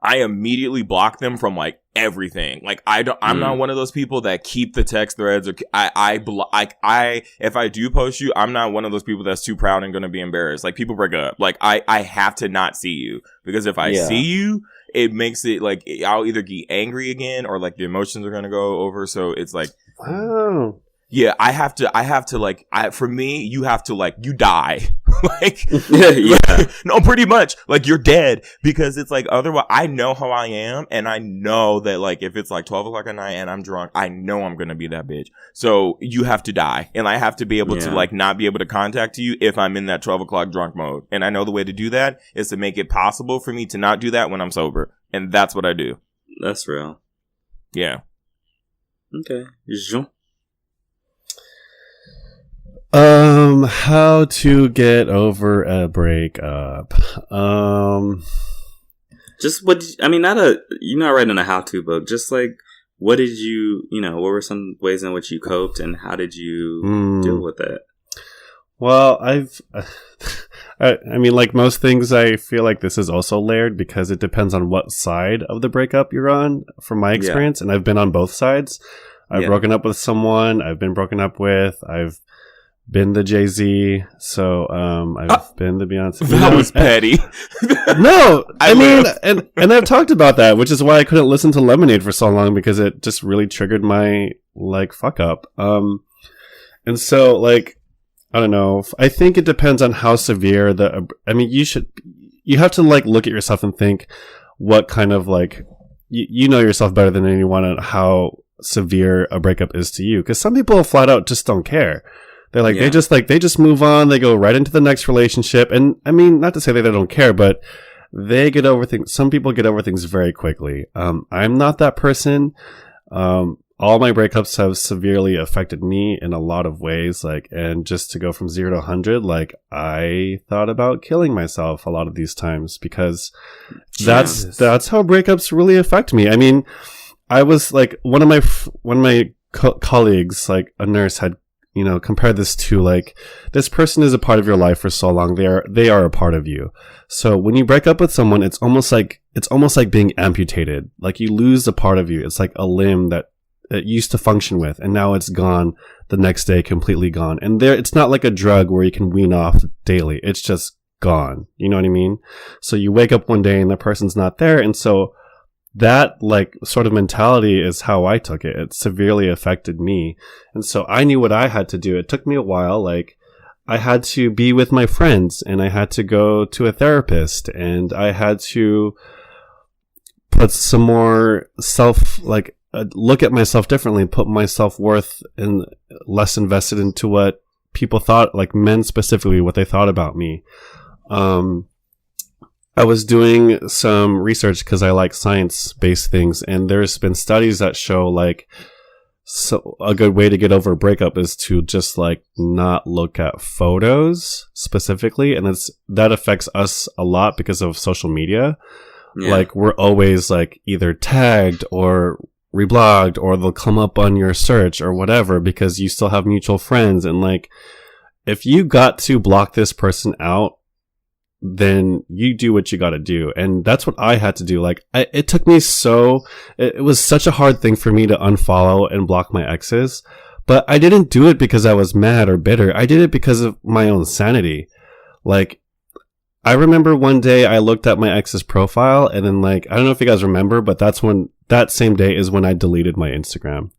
I immediately block them from, like, everything. Like, I'm not one of those people that keep the text threads, or if I do post you, I'm not one of those people that's too proud and gonna be embarrassed. Like, people break up. Like, I have to not see you, because if I see you, it makes it like I'll either get angry again, or like the emotions are gonna go over. So it's like,
wow.
Yeah, I have to like, for me, you have to like, you die. Like, no, pretty much like you're dead, because it's like, otherwise I know how I am, and I know that like, if it's like 12 o'clock at night and I'm drunk, I know I'm going to be that bitch. So you have to die, and I have to be able to like, not be able to contact you if I'm in that 12 o'clock drunk mode. And I know the way to do that is to make it possible for me to not do that when I'm sober. And that's what I do.
That's real.
Yeah.
Okay. Jean?
How to get over a breakup.
Just what, you're not writing a how-to book. Just like, what did what were some ways in which you coped, and how did you deal with it?
Well, I mean, like most things, I feel like this is also layered, because it depends on what side of the breakup you're on, from my experience. And I've been on both sides. I've broken up with someone, I've been broken up with, I've been the Jay-Z, so I've been the Beyonce.
That was petty.
No, I mean, and I've talked about that, which is why I couldn't listen to Lemonade for so long, because it just really triggered my like fuck up. And so like, I don't know. I think it depends on how severe you have to like look at yourself and think what kind of like, you know yourself better than anyone, and how severe a breakup is to you. Because some people flat out just don't care. They're like, they just move on. They go right into the next relationship. And I mean, not to say that they don't care, but they get over things. Some people get over things very quickly. I'm not that person. All my breakups have severely affected me in a lot of ways. Like, and just to go from 0 to 100, like, I thought about killing myself a lot of these times because that's how breakups really affect me. I mean, I was like, one of my colleagues, like a nurse, had, compared this to like, this person is a part of your life for so long. They are a part of you. So when you break up with someone, it's almost like being amputated. Like, you lose a part of you. It's like a limb that it used to function with, and now it's gone the next day, completely gone. And it's not like a drug where you can wean off daily. It's just gone. You know what I mean? So you wake up one day and the person's not there. And so that like sort of mentality is how I took it. It severely affected me. And so I knew what I had to do. It took me a while. Like, I had to be with my friends, and I had to go to a therapist, and I had to put some more look at myself differently, put my self-worth and less invested into what people thought, like men specifically, what they thought about me. I was doing some research because I like science-based things, and there's been studies that show like, so a good way to get over a breakup is to just like not look at photos specifically, and that affects us a lot because of social media. Yeah. Like, we're always like either tagged or reblogged, or they'll come up on your search or whatever because you still have mutual friends. And like, if you got to block this person out, then you do what you got to do. And that's what I had to do. Like, it took me it was such a hard thing for me to unfollow and block my exes, but I didn't do it because I was mad or bitter. I did it because of my own sanity. Like, I remember one day I looked at my ex's profile, and then like, I don't know if you guys remember, but that same day is when I deleted my Instagram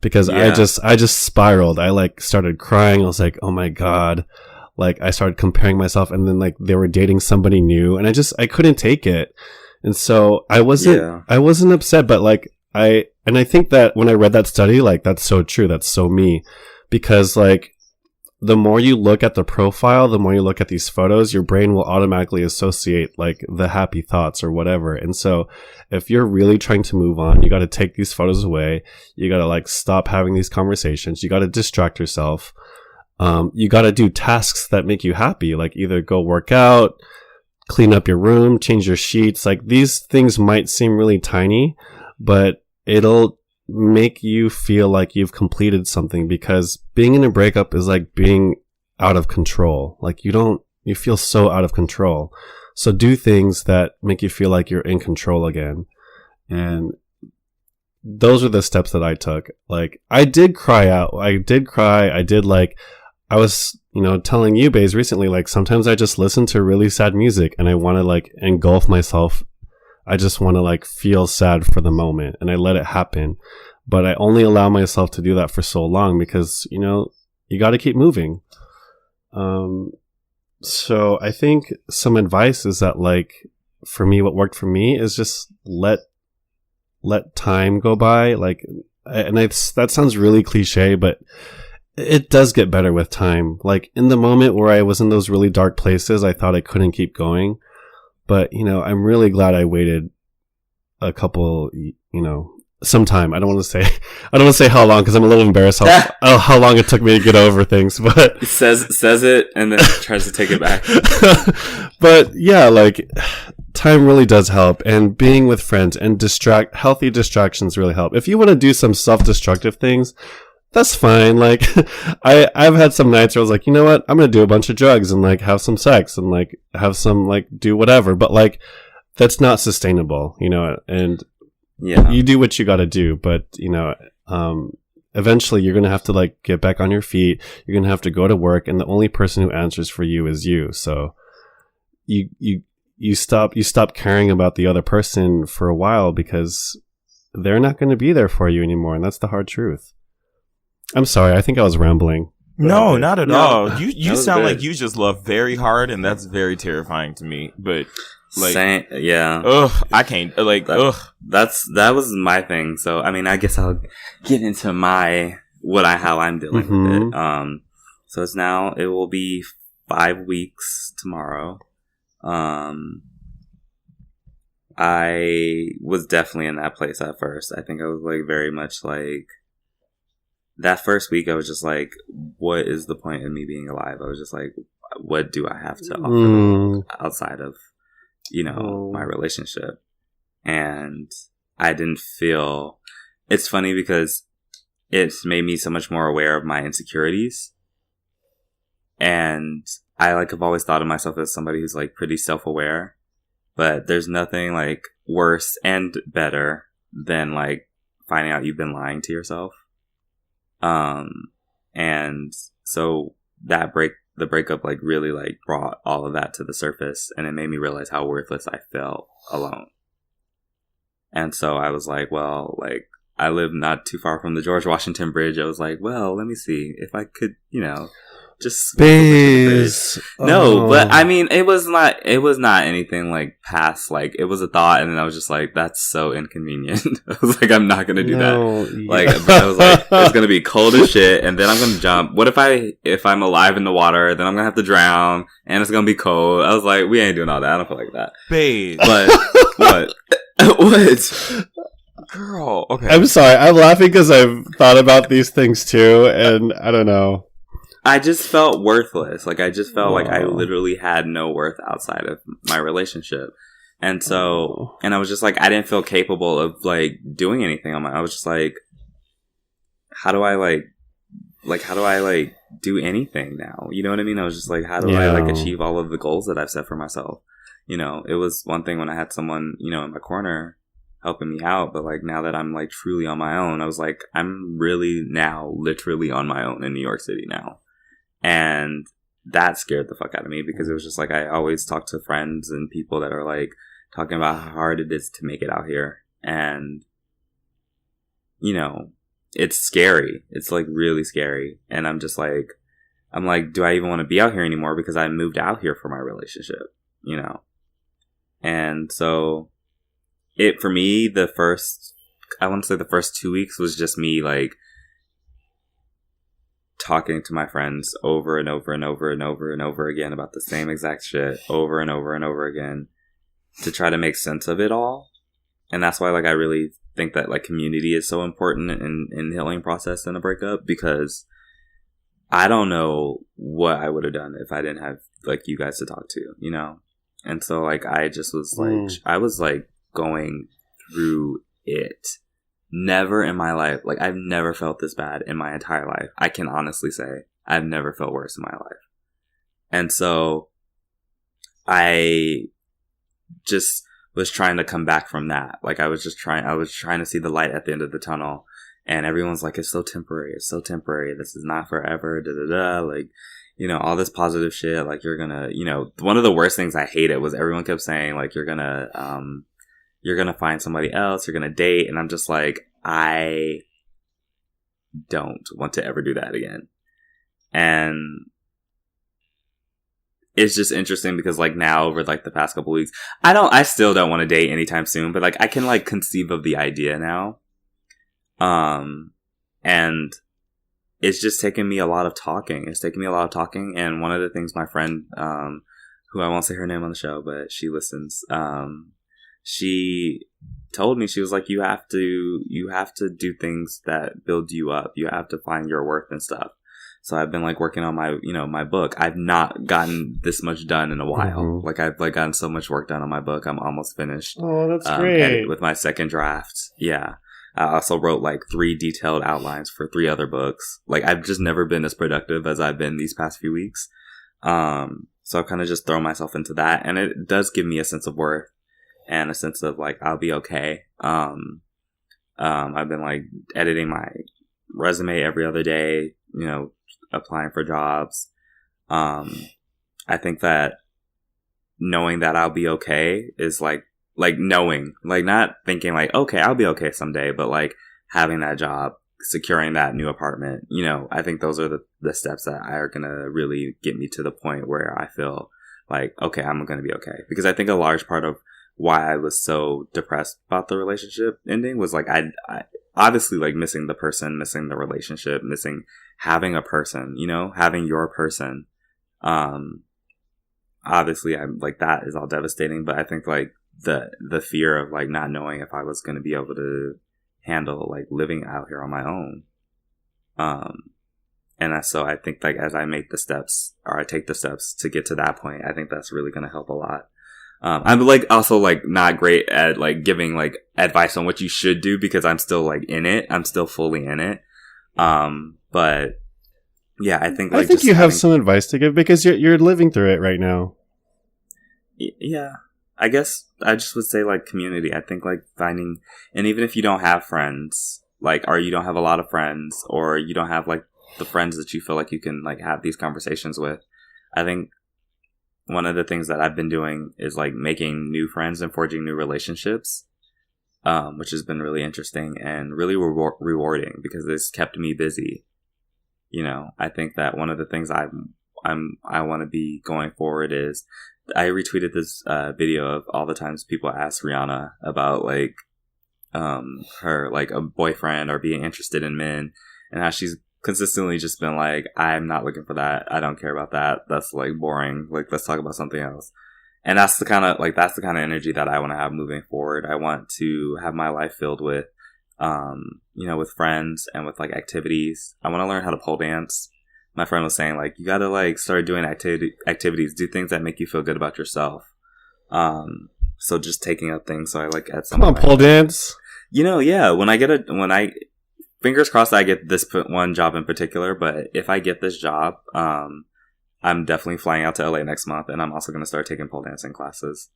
because I just spiraled. I like started crying. I was like, oh my God. Like, I started comparing myself, and then like they were dating somebody new, and I couldn't take it. And so I wasn't upset, but like I think that when I read that study, like, that's so true. That's so me, because like, the more you look at the profile, the more you look at these photos, your brain will automatically associate like the happy thoughts or whatever. And so if you're really trying to move on, you got to take these photos away. You got to like stop having these conversations. You got to distract yourself. You got to do tasks that make you happy, like either go work out, clean up your room, change your sheets. Like, these things might seem really tiny, but it'll make you feel like you've completed something, because being in a breakup is like being out of control. Like, you feel so out of control. So do things that make you feel like you're in control again. And those are the steps that I took. Like, I did cry out. I did cry. I was, telling you, Baze, recently, like, sometimes I just listen to really sad music and I want to like engulf myself. I just want to like feel sad for the moment, and I let it happen. But I only allow myself to do that for so long because, you got to keep moving. So I think some advice is that, like, for me, what worked for me is just let time go by. Like, that sounds really cliche, but it does get better with time. Like, in the moment where I was in those really dark places, I thought I couldn't keep going. But, I'm really glad I waited a couple, some time. I don't want to say how long, because I'm a little embarrassed how long it took me to get over things. But
it says it and then tries to take it back.
But yeah, like, time really does help, and being with friends and healthy distractions really help. If you want to do some self-destructive things, that's fine. Like, I've had some nights where I was like, you know what? I'm going to do a bunch of drugs and like have some sex and like have some like do whatever. But like, that's not sustainable, and yeah, you do what you got to do. But, eventually you're going to have to like get back on your feet. You're going to have to go to work, and the only person who answers for you is you. So you stop caring about the other person for a while because they're not going to be there for you anymore. And that's the hard truth. I'm sorry. I think I was rambling.
No, not at all. You sound like you just love very hard, and that's very terrifying to me. But like,
yeah,
ugh, I can't. Like, ugh.
That was my thing. So I mean, I guess I'll get into how I'm dealing with it. So it will be 5 weeks tomorrow. I was definitely in that place at first. I think I was like very much like that first week. I was just like, what is the point of me being alive? I was just like, what do I have to offer outside of, my relationship? And I didn't feel, it's funny because it's made me so much more aware of my insecurities. And I like have always thought of myself as somebody who's like pretty self-aware, but there's nothing like worse and better than like finding out you've been lying to yourself. And so the breakup like really like brought all of that to the surface, and it made me realize how worthless I felt alone. And so I was like, well, like I live not too far from the George Washington Bridge. I was like, well, let me see if I could, just
Base.
No, but I mean, it was not anything like past, like it was a thought, and then I was just like, that's so inconvenient. I was like, I'm not gonna do that. Like, I was like, it's gonna be cold as shit, and then I'm gonna jump. What if I'm alive in the water, then I'm gonna have to drown, and it's gonna be cold. I was like, we ain't doing all that. I don't feel like that.
Babe.
But what? What?
Girl. Okay.
I'm sorry. I'm laughing because I've thought about these things too, and I don't know.
I just felt worthless. Like, I just felt like I literally had no worth outside of my relationship. And so, and I was just like, I didn't feel capable of, like, doing anything on my, I was just like, how do I do anything now? You know what I mean? I was just like, how do I, like, achieve all of the goals that I've set for myself? It was one thing when I had someone, in my corner helping me out, but, like, now that I'm, like, truly on my own, I was like, I'm really now literally on my own in New York City now. And that scared the fuck out of me, because it was just like, I always talk to friends and people that are like talking about how hard it is to make it out here. And, it's scary. It's like really scary. And I'm like, do I even want to be out here anymore? Because I moved out here for my relationship, And so for me, the first 2 weeks was just me like, talking to my friends over and over and over and over and over again about the same exact shit over and over and over again to try to make sense of it all. And that's why, like, I really think that, like, community is so important in the healing process in a breakup, because I don't know what I would have done if I didn't have, like, you guys to talk to, And so, like, I just was, like, I was, like, going through it. Never in my life, like, I've never felt this bad in my entire life. I can honestly say I've never felt worse in my life. And so I just was trying to come back from that. Like, I was trying to see the light at the end of the tunnel, and everyone's like, it's so temporary. This is not forever. Like, all this positive shit. Like, you're gonna, one of the worst things I hated was everyone kept saying, like, you're gonna find somebody else, you're gonna date. And I'm just like, I don't want to ever do that again. And it's just interesting because, like, now over, like, the past couple weeks, I still don't want to date anytime soon, but, like, I can, like, conceive of the idea now. And it's just taken me a lot of talking. And one of the things my friend, who I won't say her name on the show, but she listens, she told me, she was like, you have to do things that build you up. You have to find your worth and stuff. So I've been, like, working on my, my book. I've not gotten this much done in a while. Mm-hmm. Like, I've, like, gotten so much work done on my book. I'm almost finished.
Oh, that's great.
With my second draft. Yeah. I also wrote, like, 3 detailed outlines for 3 other books. Like, I've just never been as productive as I've been these past few weeks. So I've kind of just thrown myself into that. And it does give me a sense of worth and a sense of, like, I'll be okay. I've been, like, editing my resume every other day, applying for jobs. I think that knowing that I'll be okay is like knowing, like, not thinking like, okay, I'll be okay someday, but like having that job, securing that new apartment, I think those are the steps that are going to really get me to the point where I feel like, okay, I'm going to be okay. Because I think a large part of why I was so depressed about the relationship ending was like, I obviously, like, missing the person, missing the relationship, missing having a person, having your person. Obviously, I'm like, that is all devastating, but I think, like, the fear of like not knowing if I was going to be able to handle like living out here on my own. So I think like as I make the steps, or I take the steps to get to that point, I think that's really going to help a lot. I'm like also like not great at like giving like advice on what you should do because I'm still like in it. I'm still fully in it. But yeah, I think like,
I think you have some advice to give because you're living through it right now.
Yeah, I guess I just would say like community. I think like finding, and even if you don't have friends, like, or you don't have a lot of friends, or you don't have like the friends that you feel like you can like have these conversations with, I think one of the things that I've been doing is like making new friends and forging new relationships, which has been really interesting and really rewarding because it's kept me busy. You know, I think that one of the things I want to be going forward is I retweeted this video of all the times people ask Rihanna about like her like a boyfriend or being interested in men, and how she's consistently just been like, I'm not looking for that. I don't care about that. That's like boring. Like, let's talk about something else. And that's the kind of energy that I want to have moving forward. I want to have my life filled with, you know, with friends and with like activities. I want to learn how to pole dance. My friend was saying like, you got to like start doing activities, do things that make you feel good about yourself. So just taking up things. So I like at some
Come on, pole dance.
You know, yeah. Fingers crossed I get this one job in particular, but if I get this job, I'm definitely flying out to LA next month, and I'm also going to start taking pole dancing classes.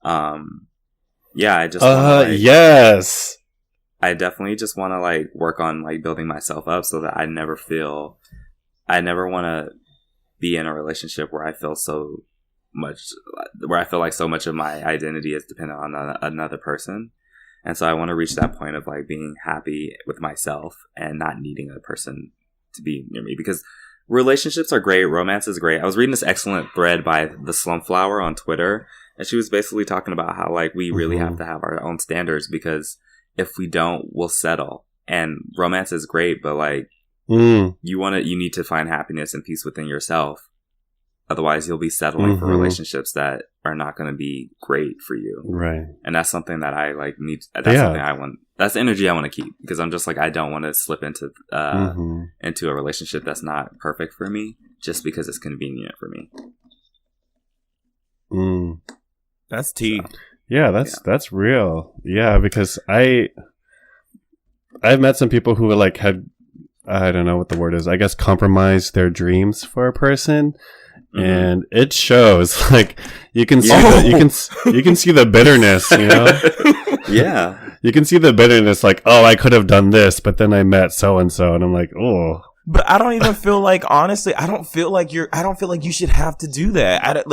Yeah, I just
yes.
I definitely just want to like work on like building myself up so that I never want to be in a relationship where I feel like so much of my identity is dependent on another person. And so I want to reach that point of like being happy with myself and not needing a person to be near me, because relationships are great. Romance is great. I was reading this excellent thread by the Slumflower on Twitter, and she was basically talking about how like we really have to have our own standards, because if we don't, we'll settle. And romance is great, but like you need to find happiness and peace within yourself. Otherwise, you'll be settling for relationships that are not going to be great for you.
Right.
And that's something that I like need. That's something I want. That's the energy I want to keep, because I'm just like, I don't want to slip into a relationship that's not perfect for me just because it's convenient for me.
That's tea.
Yeah, that's real. Yeah, because I've met some people who like had, I don't know what the word is, I guess compromised their dreams for a person. And it shows. Like you can see you can see the bitterness, you know?
Yeah.
You can see the bitterness, like, oh, I could have done this, but then I met so and so, and I'm like, oh.
But I don't even feel like, honestly, I don't feel like you should have to do that.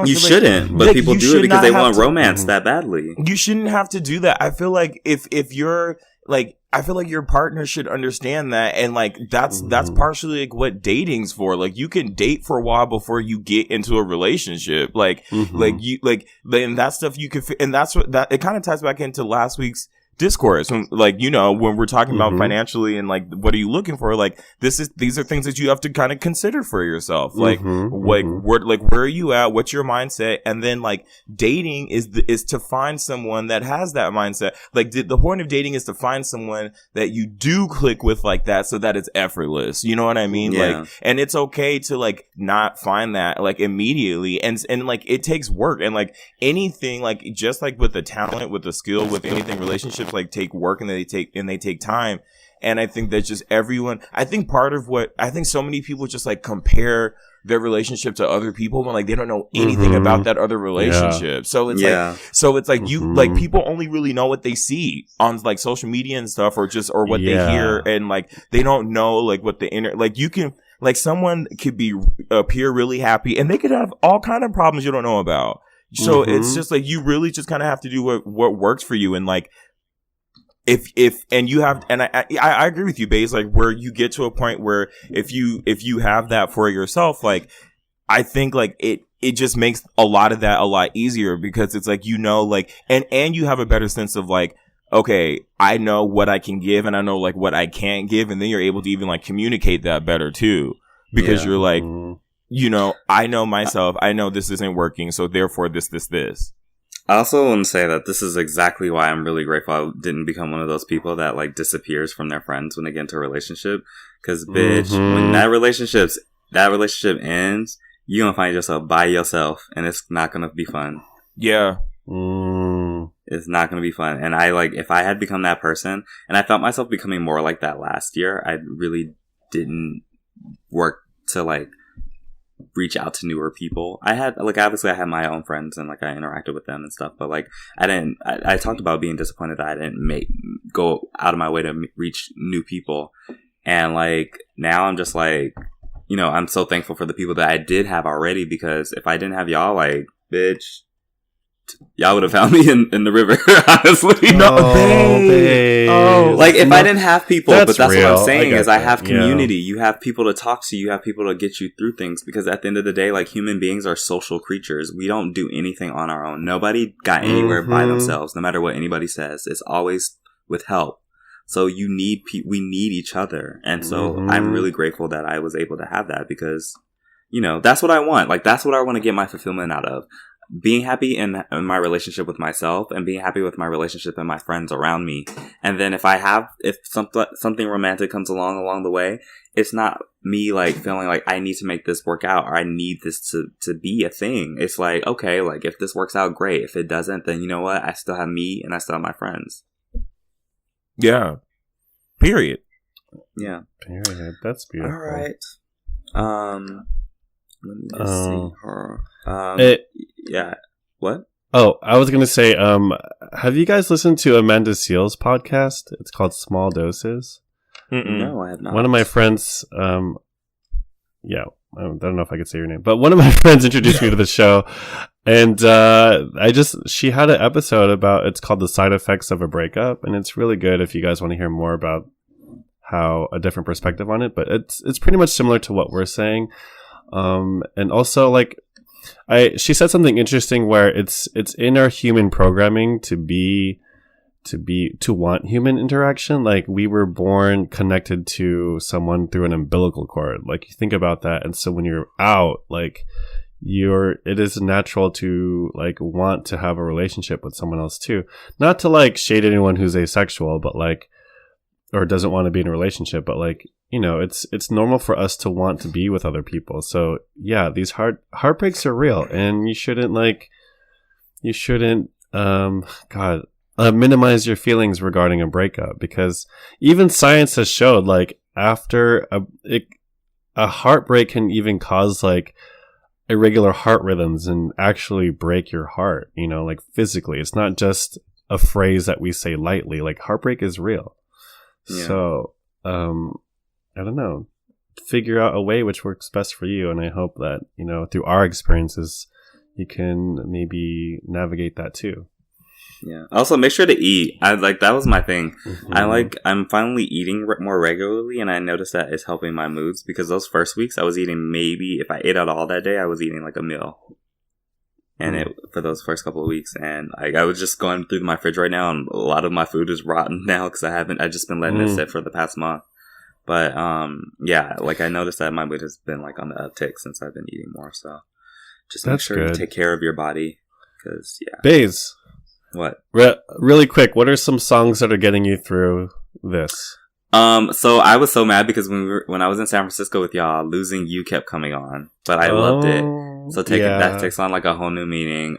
You shouldn't, but people do it because they want romance that badly.
You shouldn't have to do that. I feel like if you're like, I feel like your partner should understand that, and like that's partially like what dating's for. Like you can date for a while before you get into a relationship. Like and that stuff you can, and that's what that it kind of ties back into last week's discourse. Like, you know, when we're talking about financially and like what are you looking for, like these are things that you have to kind of consider for yourself. Like where are you at, what's your mindset? And then like dating is to find someone that has that mindset. Like the point of dating is to find someone that you do click with like that, so that it's effortless, you know what I mean? Like, and it's okay to like not find that like immediately, and like it takes work, and like anything, like just like with the talent, with the skill, with anything, relationships like take work, and they take time. And I think that just I think part of what I think so many people just like compare their relationship to other people when like they don't know anything about that other relationship. So it's like you like people only really know what they see on like social media and stuff, or what they hear, and like they don't know like what the inner, like you can, like someone could appear really happy and they could have all kind of problems you don't know about. So it's just like you really just kind of have to do what works for you. And like and you have, and I agree with you, Baze, like where you get to a point where if you have that for yourself, like I think like it just makes a lot of that a lot easier, because it's like, you know, like, and you have a better sense of like, okay, I know what I can give and I know like what I can't give. And then you're able to even like communicate that better too, because you're like, you know, I know myself, I know this isn't working, so therefore this.
I also want to say that this is exactly why I'm really grateful I didn't become one of those people that like disappears from their friends when they get into a relationship. Because bitch, when that relationship ends, you're gonna find yourself by yourself, and it's not gonna be fun.
Yeah.
It's not gonna be fun. And I like, if I had become that person, and I felt myself becoming more like that last year, I really didn't work to like reach out to newer people. I had like, obviously I had my own friends and like I interacted with them and stuff, but like I talked about being disappointed that I didn't go out of my way to reach new people. And like now I'm just like, you know, I'm so thankful for the people that I did have already, because if I didn't have y'all, like, bitch, y'all would have found me in the river, honestly.
No, babe.
Oh, like if I didn't have people, but that's
real.
what I'm saying is I have
that.
community. You have people to talk to. You have people to get you through things, because at the end of the day, like, human beings are social creatures. We don't do anything on our own. Nobody got anywhere by themselves, no matter what anybody says. It's always with help. So we need each other. And so I'm really grateful that I was able to have that, because, you know, that's what I want. Like, that's what I want to get my fulfillment out of. Being happy in my relationship with myself, and being happy with my relationship and my friends around me. And then if something romantic comes along the way, it's not me like feeling like I need to make this work out, or I need this to be a thing. It's like, okay, like if this works out, great. If it doesn't, then you know what? I still have me and I still have my friends.
Yeah. Period.
Yeah.
Period. That's beautiful.
All right. Let me just see her. Yeah. What?
Oh, I was gonna say, have you guys listened to Amanda Seales' podcast? It's called Small Doses.
No, I have not.
One of my friends, yeah, I don't know if I could say your name, but one of my friends introduced me to the show, and she had an episode about, it's called The Side Effects of a Breakup, and it's really good if you guys want to hear more about how a different perspective on it, but it's pretty much similar to what we're saying. And also, like, she said something interesting where it's in our human programming to want human interaction. Like, we were born connected to someone through an umbilical cord. Like, you think about that, and so when you're out, like, it is natural to like want to have a relationship with someone else too. Not to like shade anyone who's asexual, but like, or doesn't want to be in a relationship, but like, you know, it's normal for us to want to be with other people. So yeah, these heartbreaks are real, and you shouldn't minimize your feelings regarding a breakup, because even science has showed, like, after a heartbreak can even cause like irregular heart rhythms and actually break your heart, you know, like physically. It's not just a phrase that we say lightly. Like, heartbreak is real. Yeah. So, I don't know, figure out a way which works best for you. And I hope that, you know, through our experiences, you can maybe navigate that too.
Yeah. Also, make sure to eat. That was my thing. I'm finally eating more regularly, and I noticed that it's helping my moods, because those first weeks I was eating, maybe if I ate out all that day, I was eating like a meal. And for those first couple of weeks, and I was just going through my fridge right now, and a lot of my food is rotten now because I just been letting it sit for the past month. But yeah, like, I noticed that my weight has been like on the uptick since I've been eating more. So just make sure you take care of your body, because
Baze.
What?
Really quick, what are some songs that are getting you through this?
So I was so mad because when I was in San Francisco with y'all, Losing You kept coming on, but I loved it. So that takes on like a whole new meaning.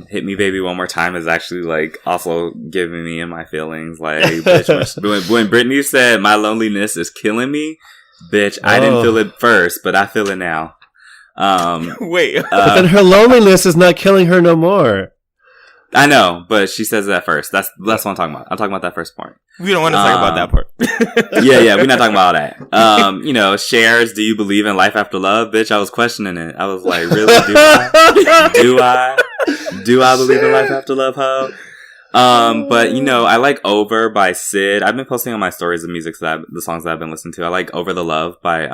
Hit Me Baby One More Time is actually like also giving me in my feelings. Like, bitch, when Britney said my loneliness is killing me, bitch, I didn't feel it first, but I feel it now.
Wait,
but then her loneliness is not killing her no more.
I know, but she says that first. That's what I'm talking about. I'm talking about that first part.
We don't want to talk about that part.
yeah, we're not talking about all that. You know, Cher's Do You Believe in Life After Love? Bitch, I was questioning it. I was like, really? Do I believe in life after love, ho? But you know, I like Over by Sid. I've been posting on my stories the songs that I've been listening to. I like Over the Love by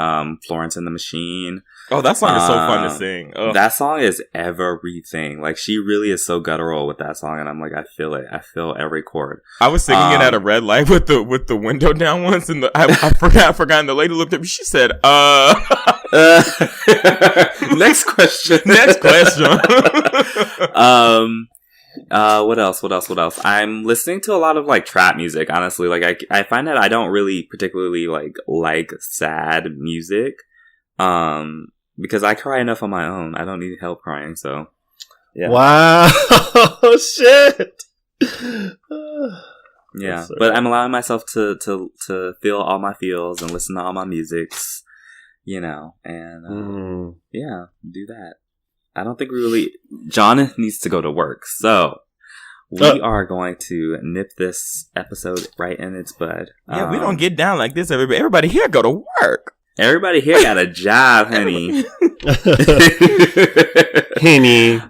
Florence and the Machine.
Oh, that song is so fun to sing. Oh.
That song is everything. Like, she really is so guttural with that song, and I'm like, I feel it. I feel every chord.
I was singing it at a red light with the window down once, and I forgot, and the lady looked at me. She said,
Next question.
Next question.
What else? I'm listening to a lot of like trap music, honestly. Like I find that I don't really particularly like sad music. Because I cry enough on my own. I don't need help crying, so yeah.
Wow. Shit.
Yeah. But I'm allowing myself to feel all my feels and listen to all my musics, and yeah, do that. I don't think we really... John needs to go to work, so we are going to nip this episode right in its bud.
Yeah, we don't get down like this, everybody. Everybody here go to work.
Everybody here got a job, honey.
Henny.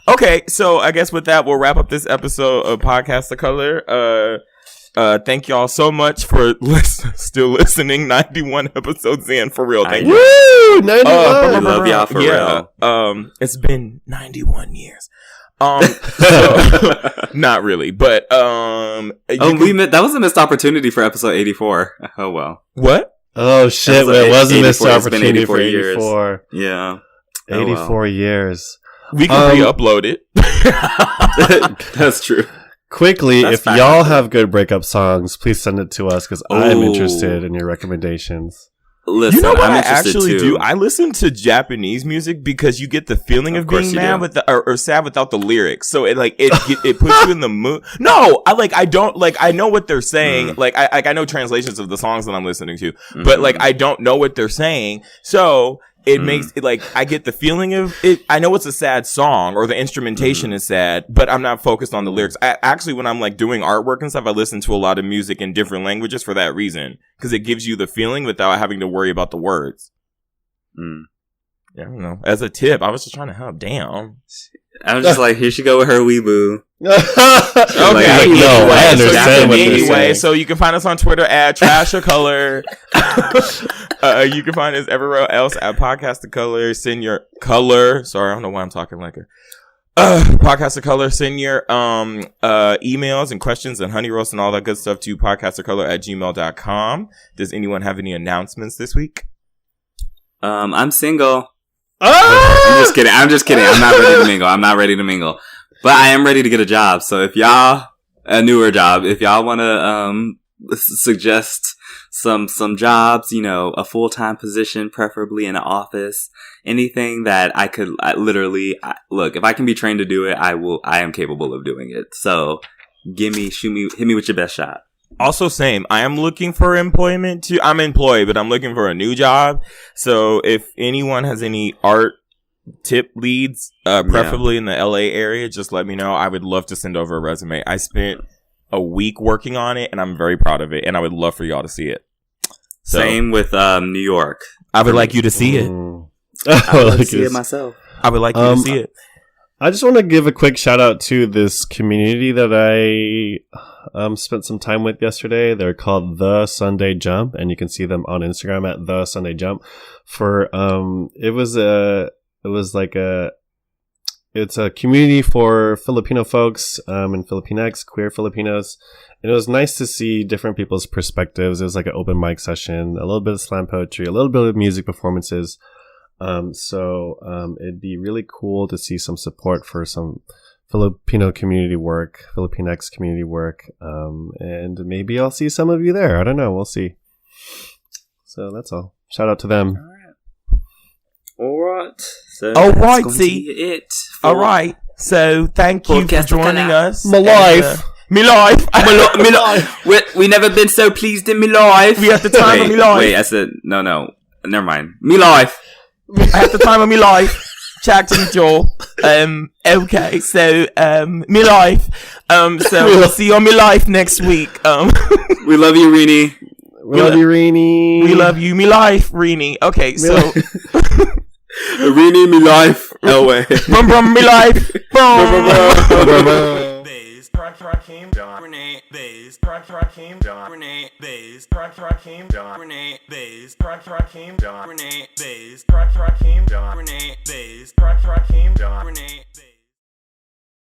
Okay, so I guess with that, we'll wrap up this episode of Podcast The Color. Thank y'all so much for still listening. 91 episodes in, for real. Thank you.
Woo! 91.
We love y'all for real.
It's been 91 years. So, not really, but
that was a missed opportunity for episode 84. Oh well.
What?
Oh shit! It was a missed opportunity for
84 years. Yeah,
84 years.
We can re-upload it.
That's true.
Quickly, if y'all have good breakup songs, please send it to us because I'm interested in your recommendations.
Listen,
you know what
I'm
I actually
too.
do? I listen to Japanese music because you get the feeling of being mad or sad without the lyrics. So it puts you in the mood. No, I know what they're saying. Like I know translations of the songs that I'm listening to, but I don't know what they're saying. So it makes it I get the feeling of it. I know it's a sad song or the instrumentation is sad, but I'm not focused on the lyrics. Actually, when I'm doing artwork and stuff, I listen to a lot of music in different languages for that reason, because it gives you the feeling without having to worry about the words. Yeah, I don't know. As a tip, I was just trying to help. Damn.
I'm just here she go with her weeboo.
Okay,
I understand what you're saying.
Anyway, so you can find us on Twitter at Trash or Color. You can find us everywhere else at Podcast The Color. Send your color. Sorry, I don't know why I'm talking like her. Podcast The Color. Send your emails and questions and honey roast and all that good stuff to podcastthecolor@gmail.com. Does anyone have any announcements this week?
I'm single. I'm just kidding. I'm not ready to mingle. But I am ready to get a job. So if y'all, a newer job, if y'all want to suggest some jobs, a full-time position, preferably in an office, anything that I could look, if I can be trained to do it, I am capable of doing it. So hit me with your best shot.
Also, same. I am looking for employment too. I'm employed, but I'm looking for a new job. So if anyone has any art tip leads, preferably in the LA area, just let me know. I would love to send over a resume. I spent a week working on it and I'm very proud of it, and I would love for y'all to see it. So,
same with New York.
I would like you to see it.
I would like to see it myself.
I would like you to see it.
I just want to give a quick shout out to this community that I spent some time with yesterday. They're called The Sunday Jump, and you can see them on Instagram at The Sunday Jump. It's a community for Filipino folks and Filipinx, queer Filipinos. And it was nice to see different people's perspectives. It was like an open mic session, a little bit of slam poetry, a little bit of music performances. So it'd be really cool to see some support for some Filipino community work, Filipinx community work. And maybe I'll see some of you there. I don't know. We'll see. So that's all. Shout out to them.
All right. So
all right,
all
right. So thank you for joining us.
My life.
Me life.
Me life. We never been so pleased in me life.
We at the time of me life.
Wait, I said, no. Never mind. Me life.
At the time of me life. Chatting Joe. Okay, so me life. So we'll see you on me life next week.
We love you, Rini.
We love you, Rini.
We love you, me life, Rini. Okay, so
Rini, me life. Elway.
Brum brum, me life. Brum.
Rakim, Don, Renee, Bays, Rakim, Don, Renee, Bays, Rakim, Don, Renee, Bays, Rakim, Don, Renee, Bays, Rakim, Don, Renee, Bays, Rakim, Don, Renee, Bays.